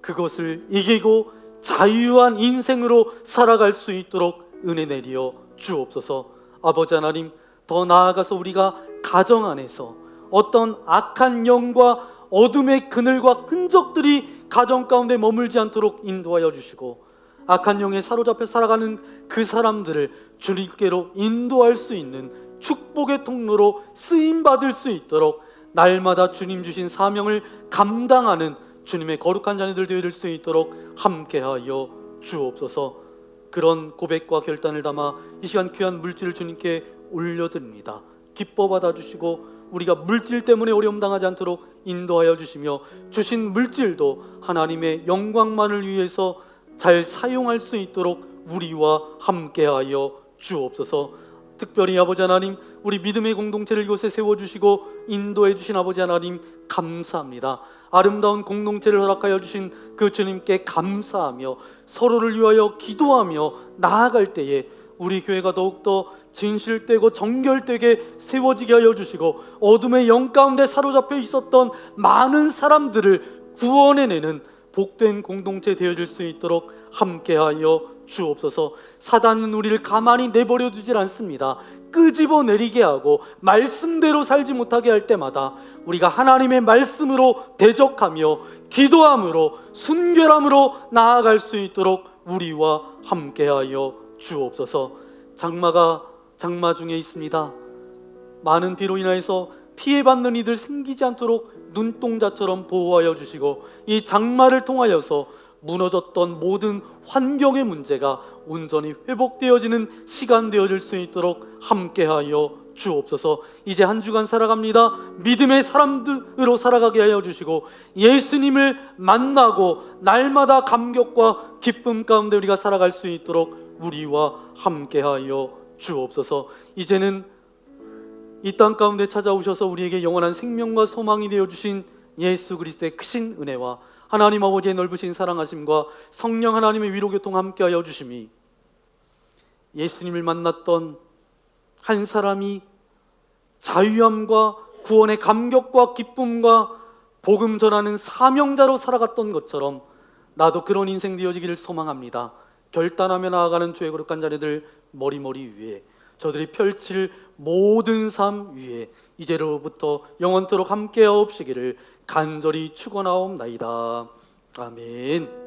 그것을 이기고 자유한 인생으로 살아갈 수 있도록 은혜 내리어 주옵소서. 아버지 하나님, 더 나아가서 우리가 가정 안에서 어떤 악한 영과 어둠의 그늘과 흔적들이 가정 가운데 머물지 않도록 인도하여 주시고 악한 영에 사로잡혀 살아가는 그 사람들을 주님께로 인도할 수 있는 축복의 통로로 쓰임받을 수 있도록 날마다 주님 주신 사명을 감당하는 주님의 거룩한 자녀들 되어질 수 있도록 함께하여 주옵소서. 그런 고백과 결단을 담아 이 시간 귀한 물질을 주님께 올려드립니다. 기뻐 받아주시고 우리가 물질 때문에 어려움 당하지 않도록 인도하여 주시며 주신 물질도 하나님의 영광만을 위해서 잘 사용할 수 있도록 우리와 함께하여 주옵소서. 특별히 아버지 하나님, 우리 믿음의 공동체를 이곳에 세워주시고 인도해 주신 아버지 하나님 감사합니다. 아름다운 공동체를 허락하여 주신 그 주님께 감사하며 서로를 위하여 기도하며 나아갈 때에 우리 교회가 더욱더 진실되고 정결되게 세워지게 하여 주시고 어둠의 영 가운데 사로잡혀 있었던 많은 사람들을 구원해내는 복된 공동체 되어질 수 있도록 함께하여 주옵소서. 사단은 우리를 가만히 내버려 두질 않습니다. 끄집어 내리게 하고 말씀대로 살지 못하게 할 때마다 우리가 하나님의 말씀으로 대적하며 기도함으로 순결함으로 나아갈 수 있도록 우리와 함께하여 주옵소서. 장마 중에 있습니다. 많은 비로 인하여서 피해받는 이들 생기지 않도록 눈동자처럼 보호하여 주시고 이 장마를 통하여서 무너졌던 모든 환경의 문제가 온전히 회복되어지는 시간 되어질 수 있도록 함께하여 주옵소서. 이제 한 주간 살아갑니다. 믿음의 사람들로 살아가게 하여 주시고 예수님을 만나고 날마다 감격과 기쁨 가운데 우리가 살아갈 수 있도록 우리와 함께하여 주옵소서. 이제는 이 땅 가운데 찾아오셔서 우리에게 영원한 생명과 소망이 되어주신 예수 그리스도의 크신 은혜와 하나님 아버지의 넓으신 사랑하심과 성령 하나님의 위로교통 함께하여 주심이 예수님을 만났던 한 사람이 자유함과 구원의 감격과 기쁨과 복음 전하는 사명자로 살아갔던 것처럼 나도 그런 인생 되어지기를 소망합니다. 결단하며 나아가는 주의 거룩한 자녀들 머리머리 위에 저들이 펼칠 모든 삶 위에 이제로부터 영원토록 함께하옵시기를 간절히 축원하옵나이다. 아멘.